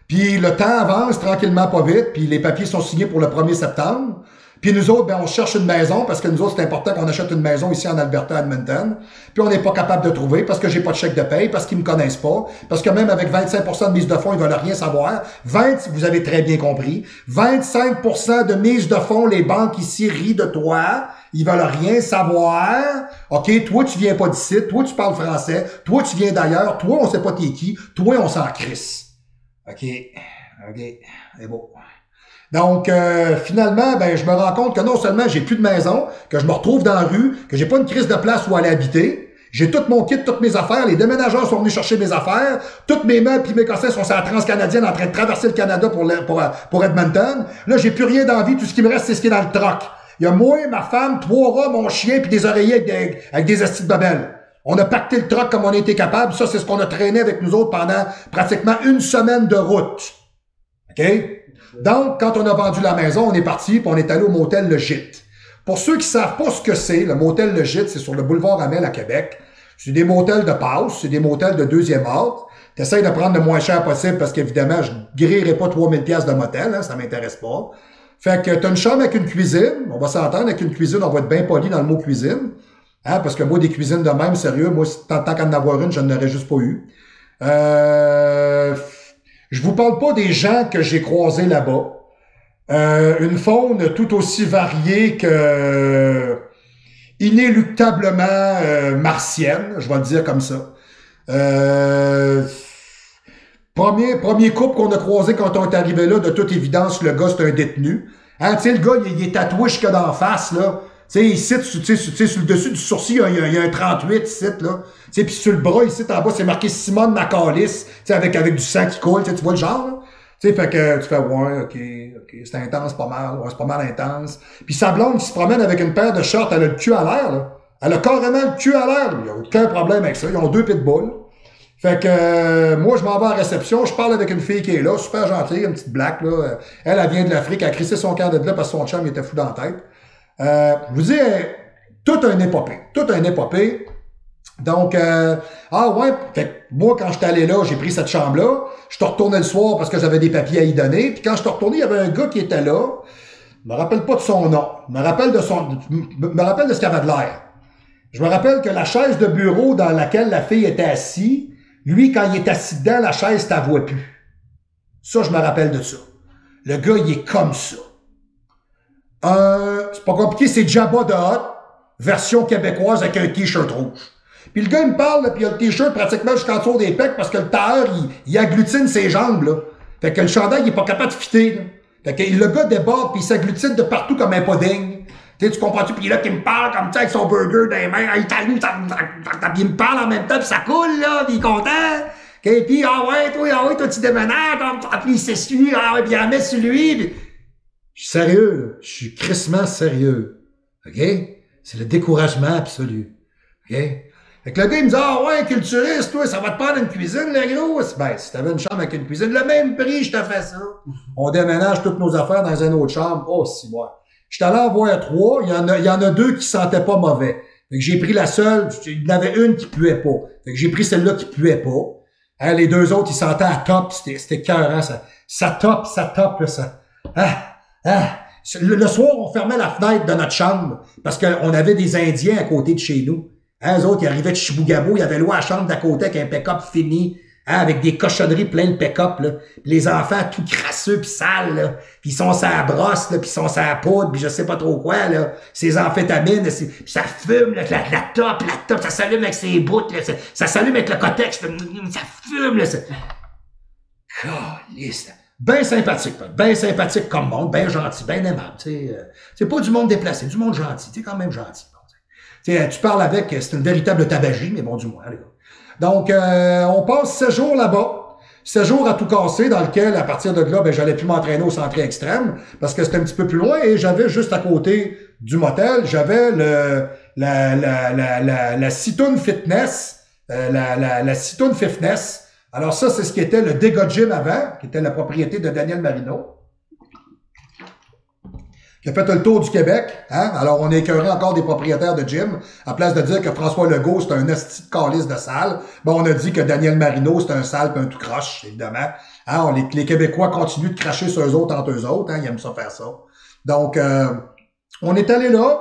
Puis le temps avance tranquillement pas vite, puis les papiers sont signés pour le 1er septembre. Puis nous autres, ben on cherche une maison, parce que nous autres, c'est important qu'on achète une maison ici en Alberta, à Edmonton. Puis on n'est pas capable de trouver, parce que j'ai pas de chèque de paye, parce qu'ils me connaissent pas, parce que même avec 25% de mise de fonds, ils veulent rien savoir. Vous avez très bien compris, 25% de mise de fonds, les banques ici rient de toi, ils veulent rien savoir. OK, toi, tu viens pas d'ici, toi, tu parles français, toi, tu viens d'ailleurs, toi, on sait pas t'es qui, toi, on s'en crisse. OK, c'est beau. Donc, finalement, ben, je me rends compte que non seulement j'ai plus de maison, que je me retrouve dans la rue, que j'ai pas une crise de place où aller habiter, j'ai tout mon kit, toutes mes affaires, les déménageurs sont venus chercher mes affaires, toutes mes meubles puis mes cossins sont sur la transcanadienne en train de traverser le Canada pour Edmonton. Là, j'ai plus rien d'envie, tout ce qui me reste, c'est ce qui est dans le troc. Il y a moi, ma femme, 3 rats, mon chien puis des oreillers avec des astis de babel. On a pacté le truck comme on a été capable. Ça, c'est ce qu'on a traîné avec nous autres pendant pratiquement une semaine de route. OK? Donc, quand on a vendu la maison, on est parti puis on est allé au motel Le Gîte. Pour ceux qui savent pas ce que c'est, le motel Le Gîte, c'est sur le boulevard Amel à Québec. C'est des motels de passe, c'est des motels de deuxième ordre. T'essayes de prendre le moins cher possible parce qu'évidemment, je grillerai pas 3000 pièces de motel, hein, ça m'intéresse pas. Fait que t'as une chambre avec une cuisine. On va s'entendre avec une cuisine, on va être bien poli dans le mot cuisine. Hein, parce que moi, des cuisines de même, sérieux, moi, tant qu'à en avoir une, je n'en aurais juste pas eu. Je vous parle pas des gens que j'ai croisés là-bas. Une faune tout aussi variée que inéluctablement martienne, je vais le dire comme ça. Premier couple qu'on a croisé quand on est arrivé là, de toute évidence, le gars, c'est un détenu. Hein, tu sais, le gars, il est tatoué jusque d'en face, là. Tu sais, ici, sur le dessus du sourcil, il y a un 38 ici, là. Tu sais, puis sur le bras, ici, en bas, c'est marqué Simone Macalis, tu sais, avec du sang qui coule, tu vois le genre, là? Tu sais, fait que tu fais, ouais, ok, c'est intense, pas mal, ouais, c'est pas mal intense. Puis sa blonde qui se promène avec une paire de shorts, elle a le cul à l'air, là. Elle a carrément le cul à l'air, il y a aucun problème avec ça, ils ont 2 pitbulls. Fait que moi, je m'en vais à la réception, je parle avec une fille qui est là, super gentille, une petite black, là. Elle vient de l'Afrique, elle a crissé son camp de là parce que son chum, il était fou dans la tête. Je vous dis, tout un épopée. Donc, ah ouais, fait que moi, quand j'étais allé là, j'ai pris cette chambre-là. Je suis retourné le soir parce que j'avais des papiers à y donner. Puis quand je suis retourné, il y avait un gars qui était là. Je me rappelle pas de son nom. Je me rappelle de ce qu'il avait de l'air. Je me rappelle que la chaise de bureau dans laquelle la fille était assise, lui, quand il est assis dedans, la chaise t'avoue plus. Ça, je me rappelle de ça. Le gars, il est comme ça. C'est pas compliqué, c'est Jabba the Hutt, version québécoise avec un t-shirt rouge. Puis le gars, il me parle, là, puis il a le t-shirt pratiquement jusqu'en dessous des pecs parce que le tailleur, il agglutine ses jambes, là. Fait que le chandail, il est pas capable de fitter, là. Fait que le gars déborde, puis il s'agglutine de partout comme un pudding. Tu comprends-tu? Puis là, qu'il me parle comme ça avec son burger dans les mains. Il me parle en même temps, puis ça coule, là, puis il est content. Okay, puis, ah ouais, toi, tu déménages, puis il s'essuie, ah ouais, puis il en met sur lui. Puis... Je suis sérieux, là. Je suis crissement sérieux. OK? C'est le découragement absolu. OK? Fait que le gars, il me dit, ah ouais, culturiste, toi, ça va te prendre une cuisine, le gros? Ben, si t'avais une chambre avec une cuisine, le même prix, je te fais ça. On déménage toutes nos affaires dans une autre chambre. Oh, si, moi. J'étais allé en voir 3, il y en a 2 qui sentaient pas mauvais. Fait que j'ai pris la seule, il y en avait une qui puait pas. Fait que j'ai pris celle-là qui puait pas. Hein, les 2 autres, ils sentaient à top, c'était écœurant, ça top, là, ça. Le soir, on fermait la fenêtre de notre chambre parce qu'on avait des Indiens à côté de chez nous. Hein, eux autres, ils arrivaient de Chibougamau, ils avaient loué la chambre d'à côté avec un pick-up fini, hein, avec des cochonneries plein de pick-up, là. Puis les enfants tout crasseux pis sales, là. Puis ils sont sur la brosse, là, puis ils sont sur la poudre, puis je sais pas trop quoi, là. Ces amphétamines, pis ça fume, là, la top, ça s'allume avec ses bouts, là. Ça s'allume avec le cotex, ça fume, là. Caliste. Ben sympathique comme monde, ben gentil, ben aimable, tu sais. C'est pas du monde déplacé, du monde gentil, tu sais, quand même gentil. Tu parles avec, c'est une véritable tabagie, mais bon, du moins, les gars. Donc, on passe 7 jours là-bas. 7 jours à tout casser, dans lequel, à partir de là, ben, j'allais plus m'entraîner au centre extrême, parce que c'était un petit peu plus loin, et j'avais juste à côté du motel, j'avais la Citoune Fitness, la Citoune Fitness. Alors ça, c'est ce qui était le Dega Gym avant, qui était la propriété de Daniel Marino, qui a fait le tour du Québec. Hein? Alors, on a écœuré encore des propriétaires de gym. À place de dire que François Legault, c'est un esti de calice de salle, ben, on a dit que Daniel Marino, c'est un sale pis un tout croche, évidemment. Hein? Les Québécois continuent de cracher sur eux autres entre eux autres. Hein? Ils aiment ça faire ça. Donc, on est allé là.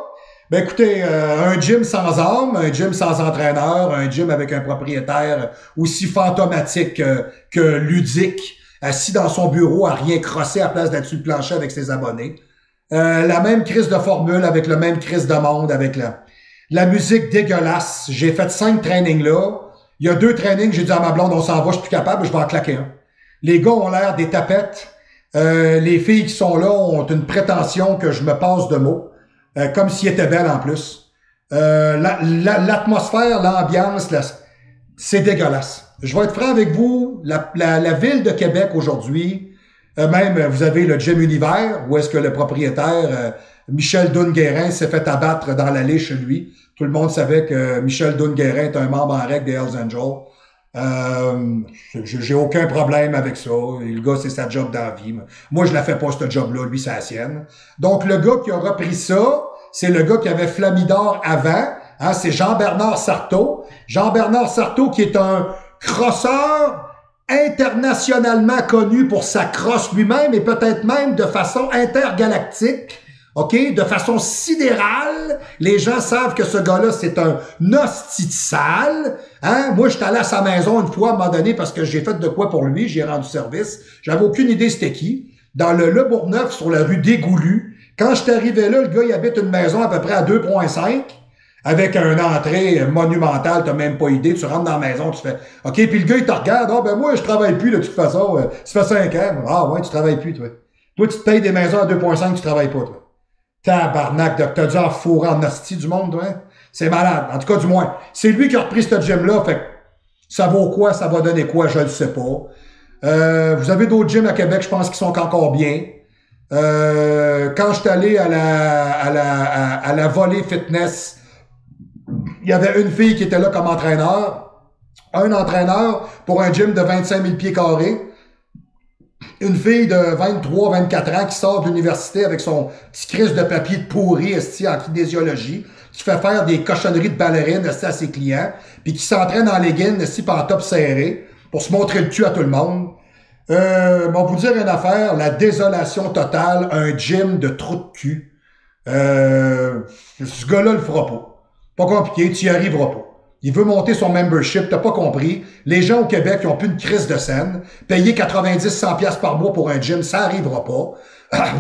Ben écoutez, un gym sans âme, un gym sans entraîneur, un gym avec un propriétaire aussi fantomatique que ludique, assis dans son bureau à rien crosser à place d'être sur le plancher avec ses abonnés. La même crise de formule avec le même crise de monde, avec la musique dégueulasse. J'ai fait 5 trainings là. Il y a 2 trainings, j'ai dit à ma blonde, on s'en va, je suis plus capable, je vais en claquer un. Les gars ont l'air des tapettes. Les filles qui sont là ont une prétention que je me passe de mots. Comme s'ils étaient belles en plus. L'atmosphère, l'ambiance, c'est dégueulasse. Je vais être franc avec vous, la ville de Québec aujourd'hui, même vous avez le Gym Univers, où est-ce que le propriétaire, Michel Dunguerin, s'est fait abattre dans l'allée chez lui. Tout le monde savait que Michel Dunguerin est un membre en règle des Hells Angels. J'ai aucun problème avec ça. Le gars, c'est sa job dans la vie. Moi, je la fais pas, ce job-là. Lui, c'est la sienne. Donc, le gars qui a repris ça, c'est le gars qui avait Flamidor avant. Hein, c'est Jean-Bernard Sartaud. Jean-Bernard Sartaud, qui est un crosseur internationalement connu pour sa crosse lui-même et peut-être même de façon intergalactique. OK? De façon sidérale, les gens savent que ce gars-là, c'est un hostie de sale. Hein? Moi, j'étais allé à sa maison une fois à un moment donné parce que j'ai fait de quoi pour lui, j'ai rendu service. J'avais aucune idée c'était qui. Dans le Bourgneuf, sur la rue Dégoulu. Quand j'étais arrivé là, le gars, il habite une maison à peu près à 2,5 avec une entrée monumentale, t'as même pas idée. Tu rentres dans la maison, tu fais « OK », puis le gars, il te regarde. « Ah, ben moi, je travaille plus de toute façon. Ça fait 5 ans. »« Ah ouais, tu travailles plus, toi. Toi, tu te payes des maisons à 2,5, tu travailles pas, toi. » Tabarnak, t'as dû en fourrer en hostie du monde, toi. Hein? C'est malade. En tout cas, du moins. C'est lui qui a repris ce gym-là. Fait que ça vaut quoi? Ça va donner quoi? Je le sais pas. Vous avez d'autres gyms à Québec, je pense, qui sont encore bien. Quand je suis allé à la volée fitness, il y avait une fille qui était là comme entraîneur. Un entraîneur pour un gym de 25 000 pieds carrés. Une fille de 23, 24 ans qui sort de l'université avec son petit crise de papier de pourri en kinésiologie, qui fait faire des cochonneries de ballerines à ses clients, puis qui s'entraîne en leggings par top serré pour se montrer le cul à tout le monde. Bon, vous dire une affaire, la désolation totale, un gym de trou de cul. Ce gars-là le fera pas. Pas compliqué, tu y arriveras pas. Il veut monter son membership, t'as pas compris. Les gens au Québec, ils ont plus une crise de scène. Payer 90-100$ par mois pour un gym, ça arrivera pas.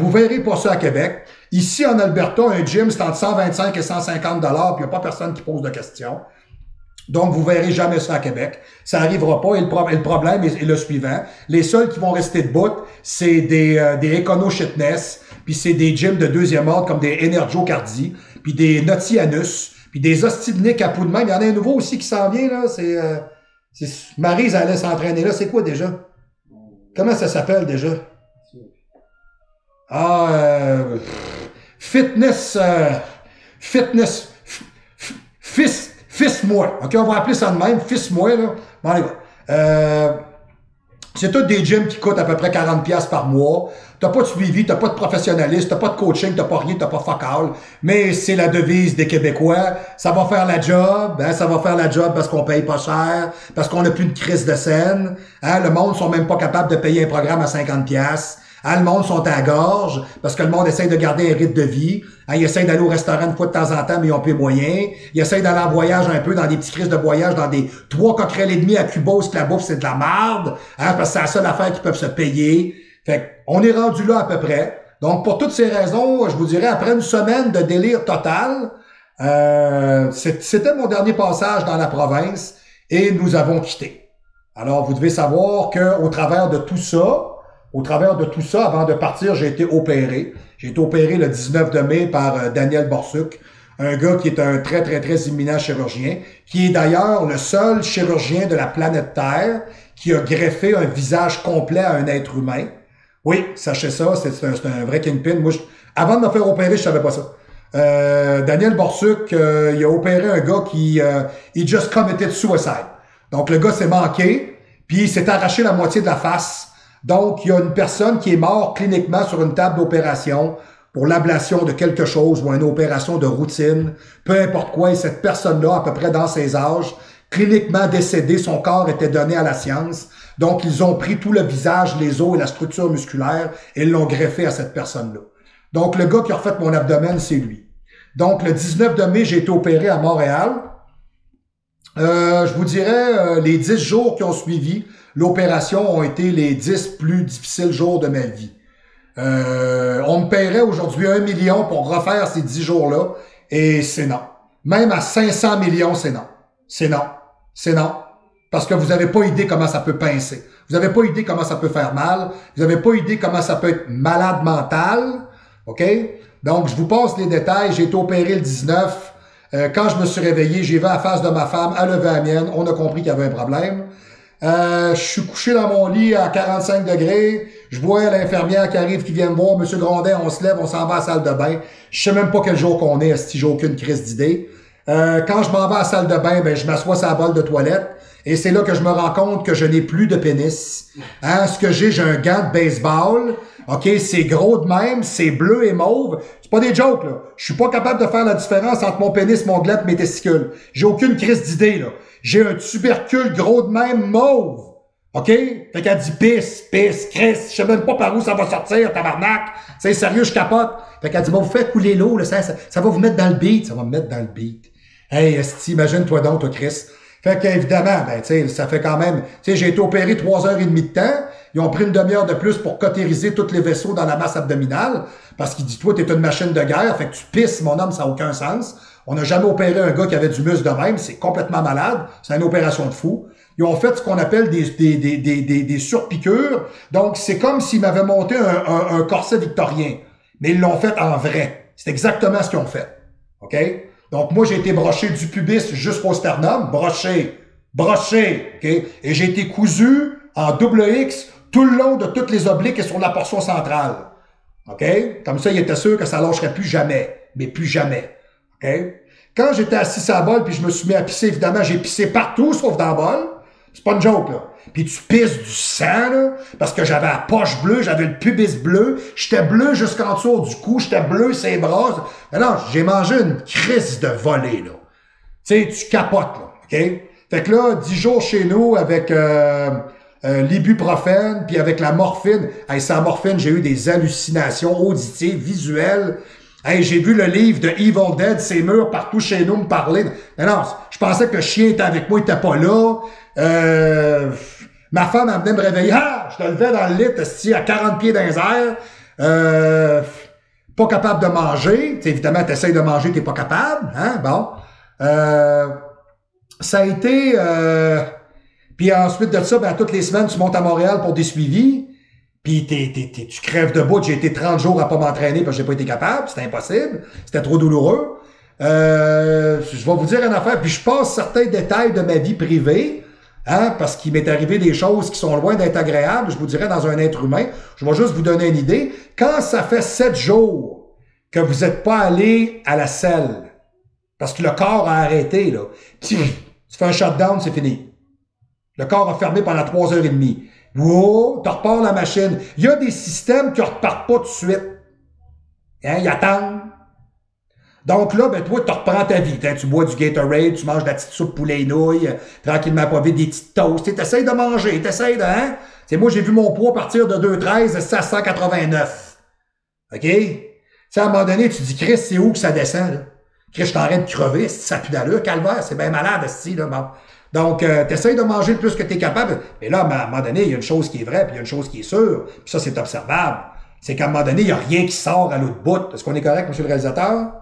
Vous verrez pas ça à Québec. Ici, en Alberta, un gym, c'est entre 125 et 150$, puis il n'y a pas personne qui pose de questions. Donc, vous verrez jamais ça à Québec. Ça arrivera pas. Et le problème est le suivant. Les seuls qui vont rester debout, c'est des Econo-Shitness, puis c'est des gyms de deuxième ordre comme des Energo-Cardi, puis des Notianus, puis des Ostibnik à poux de même. Il y en a un nouveau aussi qui s'en vient, là. C'est Maryse allait s'entraîner là. C'est quoi déjà? Comment ça s'appelle déjà? Fitness Fils-moi. OK, on va appeler ça de même. Fils-moi, là. Bon, allez, c'est tous des gyms qui coûtent à peu près 40$ par mois. T'as pas de suivi, t'as pas de professionnalisme, t'as pas de coaching, t'as pas rien, t'as pas fuck all. Mais c'est la devise des Québécois. Ça va faire la job, hein, ça va faire la job parce qu'on paye pas cher, parce qu'on n'a plus de crise de scène. Hein, le monde sont même pas capables de payer un programme à 50$. Hein, le monde sont à la gorge parce que le monde essaie de garder un rythme de vie. Hein, ils essayent d'aller au restaurant une fois de temps en temps, mais ils ont plus moyen. Ils essayent d'aller en voyage un peu, dans des petits crises de voyage, dans des 3 coquerelles et demi à Cuba, où la bouffe, c'est de la marde. Hein, parce que c'est la seule affaire qu'ils peuvent se payer. Fait on est rendu là à peu près. Donc, pour toutes ces raisons, je vous dirais, après une semaine de délire total, c'était mon dernier passage dans la province et nous avons quitté. Alors, vous devez savoir qu'au travers de tout ça, avant de partir, j'ai été opéré. J'ai été opéré le 19 de mai par Daniel Borsuk, un gars qui est un très, très, très imminent chirurgien, qui est d'ailleurs le seul chirurgien de la planète Terre qui a greffé un visage complet à un être humain. Oui, sachez ça, c'est un vrai kingpin. Moi, avant de me faire opérer, je savais pas ça. Daniel Borsuk, il a opéré un gars qui he just committed suicide. Donc, le gars s'est manqué, puis il s'est arraché la moitié de la face. Donc, il y a une personne qui est morte cliniquement sur une table d'opération pour l'ablation de quelque chose ou une opération de routine, peu importe quoi, et cette personne-là, à peu près dans ses âges, cliniquement décédée, son corps était donné à la science. Donc, ils ont pris tout le visage, les os et la structure musculaire et l'ont greffé à cette personne-là. Donc, le gars qui a refait mon abdomen, c'est lui. Donc, le 19 de mai, j'ai été opéré à Montréal. Je vous dirais, les 10 jours qui ont suivi l'opération ont été les 10 plus difficiles jours de ma vie. On me paierait aujourd'hui 1 million pour refaire ces 10 jours-là, et c'est non. Même à 500 millions, c'est non. C'est non. C'est non. Parce que vous n'avez pas idée comment ça peut pincer. Vous n'avez pas idée comment ça peut faire mal. Vous n'avez pas idée comment ça peut être malade mental. OK? Donc, je vous passe les détails. J'ai été opéré le 19. Quand je me suis réveillé, j'ai vu la face de ma femme, elle levait la mienne. On a compris qu'il y avait un problème. Je suis couché dans mon lit à 45 degrés. Je vois l'infirmière qui arrive, qui vient me voir. Monsieur Grondin, on se lève, on s'en va à la salle de bain. Je sais même pas quel jour qu'on est, si j'ai aucune crise d'idée. Quand je m'en vais à la salle de bain, ben, je m'assois sur la bolle de toilette. Et c'est là que je me rends compte que je n'ai plus de pénis. Hein, ce que j'ai un gant de baseball. OK, c'est gros de même, c'est bleu et mauve. C'est pas des jokes, là. Je suis pas capable de faire la différence entre mon pénis, mon gland et mes testicules. J'ai aucune crise d'idée, là. J'ai un tubercule gros de même mauve. OK? Fait qu'elle dit pisse, Chris, je sais même pas par où ça va sortir, tabarnak. C'est sérieux, je capote. Fait qu'elle dit, bon, vous faites couler l'eau, là, ça va vous mettre dans le beat. Ça va me mettre dans le beat. Hey, esti, imagine-toi donc, toi, Chris. Fait qu'évidemment, ben, tu sais, ça fait quand même, tu sais, j'ai été opéré 3h30 de temps. Ils ont pris une demi-heure de plus pour cautériser tous les vaisseaux dans la masse abdominale. Parce qu'il dit, toi, t'es une machine de guerre. Fait que tu pisses, mon homme, ça n'a aucun sens. On n'a jamais opéré un gars qui avait du muscle de même. C'est complètement malade. C'est une opération de fou. Ils ont fait ce qu'on appelle des surpiqûres. Donc, c'est comme s'ils m'avaient monté un corset victorien. Mais ils l'ont fait en vrai. C'est exactement ce qu'ils ont fait. OK? Donc, moi, j'ai été broché du pubis jusqu'au sternum. Broché. OK? Et j'ai été cousu en double X tout le long de toutes les obliques et sur la portion centrale. OK? Comme ça, il était sûr que ça lâcherait plus jamais. Mais plus jamais. OK? Quand j'étais assis sur la bolle puis je me suis mis à pisser, évidemment, j'ai pissé partout sauf dans la bolle. C'est pas une joke, là. Puis tu pisses du sang, là, parce que j'avais la poche bleue, j'avais le pubis bleu, j'étais bleu jusqu'en dessous du cou, j'étais bleu ses bras. Mais non, j'ai mangé une crise de volée, là. Tu sais, tu capotes, là. OK? Fait que là, 10 jours chez nous avec l'ibuprofène, puis avec la morphine. Hey, sans morphine, j'ai eu des hallucinations auditives, visuelles. Hey, j'ai vu le livre de Evil Dead, ces murs partout chez nous me parler. Mais non, je pensais que le chien était avec moi, il était pas là. Ma femme, elle venait me réveiller. Ah! Je te levais dans le lit, à 40 pieds dans les airs. Pas capable de manger. T'sais, évidemment, t'essayes de manger, t'es pas capable. Hein? Bon. Ça a été... Puis ensuite de ça, ben, toutes les semaines, tu montes à Montréal pour des suivis. Puis tu crèves de bout. J'ai été 30 jours à pas m'entraîner parce que j'ai pas été capable. C'était impossible. C'était trop douloureux. Je vais vous dire une affaire. Puis je passe certains détails de ma vie privée. Hein, parce qu'il m'est arrivé des choses qui sont loin d'être agréables, je vous dirais, dans un être humain. Je vais juste vous donner une idée. Quand ça fait 7 jours que vous n'êtes pas allé à la selle, Parce que le corps a arrêté, là. Tu fais un shutdown, c'est fini. Le corps a fermé pendant 3h30. Wow, tu repars la machine. Il y a des systèmes qui ne repartent pas tout de suite. Hein, ils attendent. Donc là, ben toi, tu reprends ta vie. Tu bois du Gatorade, tu manges de la petite soupe poulet et nouilles, tranquillement pas vite, des petites toasts. Tu essaies de manger, tu essaies de... Hein? T'sais, moi, j'ai vu mon poids partir de 2,13 à 189. OK? T'sais, à un moment donné, tu dis, Chris, c'est où que ça descend, là? Chris, je suis en train de crever, ça pue d'allure, calvaire, c'est bien malade, ici, là. Bon. Donc, t'essayes de manger le plus que t'es capable. Mais là, à un moment donné, il y a une chose qui est vraie, puis il y a une chose qui est sûre. Puis ça, c'est observable. C'est qu'à un moment donné, il n'y a rien qui sort à l'autre bout. Est-ce qu'on est correct, monsieur le réalisateur?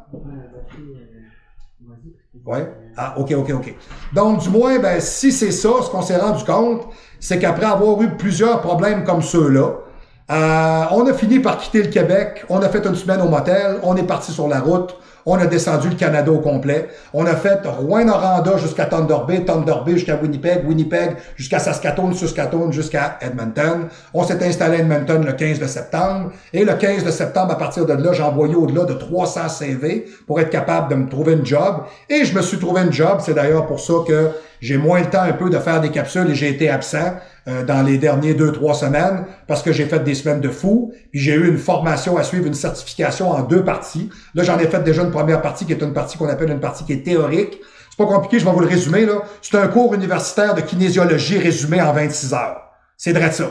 Oui. Ah, OK. Donc, du moins, ben, si c'est ça, ce qu'on s'est rendu compte, c'est qu'après avoir eu plusieurs problèmes comme ceux-là, on a fini par quitter le Québec, on a fait une semaine au motel, on est parti sur la route, on a descendu le Canada au complet, on a fait Rouyn-Noranda jusqu'à Thunder Bay, Thunder Bay jusqu'à Winnipeg, Winnipeg jusqu'à Saskatoon, Saskatoon jusqu'à Edmonton. On s'est installé à Edmonton le 15 de septembre, et le 15 de septembre, à partir de là, j'ai envoyé au-delà de 300 CV pour être capable de me trouver une job, et je me suis trouvé une job. C'est d'ailleurs pour ça que j'ai moins le temps un peu de faire des capsules et j'ai été absent dans les derniers 2-3 semaines parce que j'ai fait des semaines de fou, puis j'ai eu une formation à suivre, une certification en 2 parties. Là, j'en ai fait déjà une première partie qui est une partie qu'on appelle une partie qui est théorique. C'est pas compliqué, je vais vous le résumer, là. C'est un cours universitaire de kinésiologie résumé en 26 heures. C'est vrai de ça.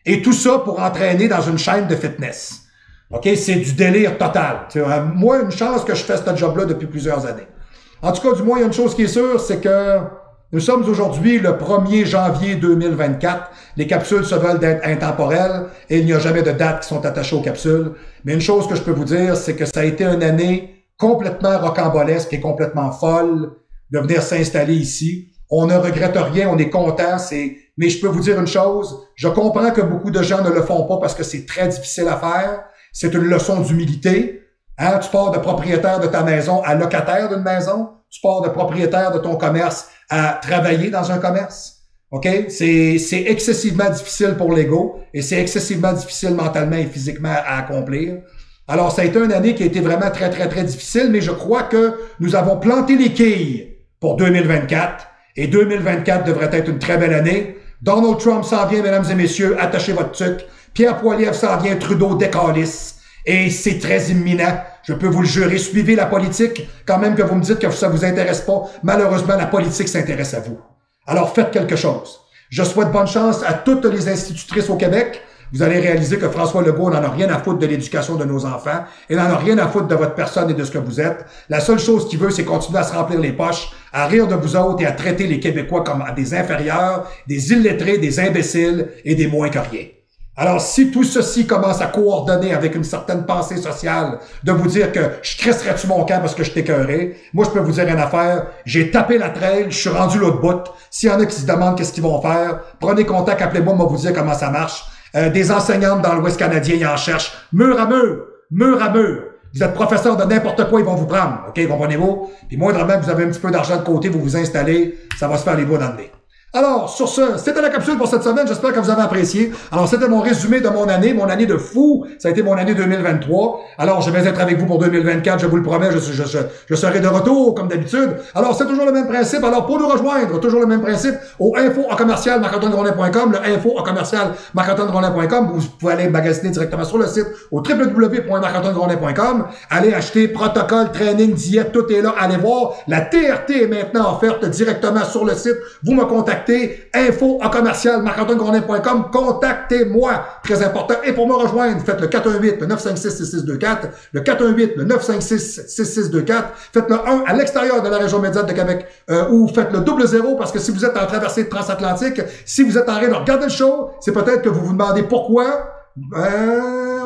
Et tout ça pour entraîner dans une chaîne de fitness. OK? C'est du délire total. Moi, une chance que je fais ce job-là depuis plusieurs années. En tout cas, du moins, il y a une chose qui est sûre, c'est que nous sommes aujourd'hui le 1er janvier 2024. Les capsules se veulent d'être intemporelles et il n'y a jamais de dates qui sont attachées aux capsules. Mais une chose que je peux vous dire, c'est que ça a été une année complètement rocambolesque et complètement folle de venir s'installer ici. On ne regrette rien, on est content. Mais je peux vous dire une chose, je comprends que beaucoup de gens ne le font pas parce que c'est très difficile à faire. C'est une leçon d'humilité. Hein? Tu pars de propriétaire de ta maison à locataire d'une maison. Tu pars de propriétaire de ton commerce à travailler dans un commerce. OK? C'est excessivement difficile pour l'ego et c'est excessivement difficile mentalement et physiquement à accomplir. Alors, ça a été une année qui a été vraiment très, très, très difficile, mais je crois que nous avons planté les quilles pour 2024 et 2024 devrait être une très belle année. Donald Trump s'en vient, mesdames et messieurs, attachez votre tuque. Pierre Poilievre s'en vient, Trudeau décalisse et c'est très imminent. Je peux vous le jurer, suivez la politique, quand même que vous me dites que ça vous intéresse pas. Malheureusement, la politique s'intéresse à vous. Alors, faites quelque chose. Je souhaite bonne chance à toutes les institutrices au Québec. Vous allez réaliser que François Legault n'en a rien à foutre de l'éducation de nos enfants. Il n'en a rien à foutre de votre personne et de ce que vous êtes. La seule chose qu'il veut, c'est continuer à se remplir les poches, à rire de vous autres et à traiter les Québécois comme des inférieurs, des illettrés, des imbéciles et des moins que rien. Alors, si tout ceci commence à coordonner avec une certaine pensée sociale, de vous dire que je crisserais-tu mon camp parce que je t'écœurais, moi, je peux vous dire une affaire, j'ai tapé la traîne, je suis rendu l'autre bout. S'il y en a qui se demandent qu'est-ce qu'ils vont faire, prenez contact, appelez-moi, moi vous dire comment ça marche. Des enseignantes dans l'Ouest canadien, ils en cherchent mur à mur, mur à mur. Vous êtes professeur de n'importe quoi, ils vont vous prendre, OK, comprenez-vous? Puis moindrement que vous avez un petit peu d'argent de côté, vous vous installez, ça va se faire les doigts dans le nez. Alors, sur ce, c'était la capsule pour cette semaine. J'espère que vous avez apprécié. Alors, c'était mon résumé de mon année de fou. Ça a été mon année 2023. Alors, je vais être avec vous pour 2024. Je vous le promets, je serai de retour, comme d'habitude. Alors, c'est toujours le même principe. Alors, pour nous rejoindre, toujours le même principe, au info@marc-antoine-grondin.com, le info@marc-antoine-grondin.com. Vous pouvez aller magasiner directement sur le site au www.marc-antoine-grondin.com. Allez acheter protocole, training, diète, tout est là. Allez voir. La TRT est maintenant offerte directement sur le site. Vous me contactez. info@marc-antoine-grondin.com. Contactez-moi. Très important. Et pour me rejoindre, faites le 418-956-6624. Le 418-956-6624. Faites le 1 à l'extérieur de la région médiane de Québec ou faites le 00 parce que si vous êtes en traversée transatlantique, si vous êtes en train de regarder le show, c'est peut-être que vous vous demandez pourquoi.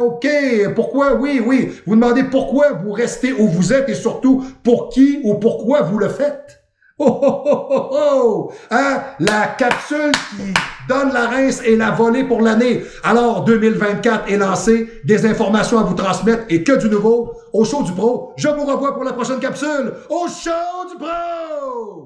OK. Pourquoi? Oui. Vous demandez pourquoi vous restez où vous êtes et surtout pour qui ou pourquoi vous le faites. Hein? La capsule qui donne la rince et la volée pour l'année. Alors, 2024 est lancé, des informations à vous transmettre et que du nouveau au show du pro. Je vous revois pour la prochaine capsule au show du pro!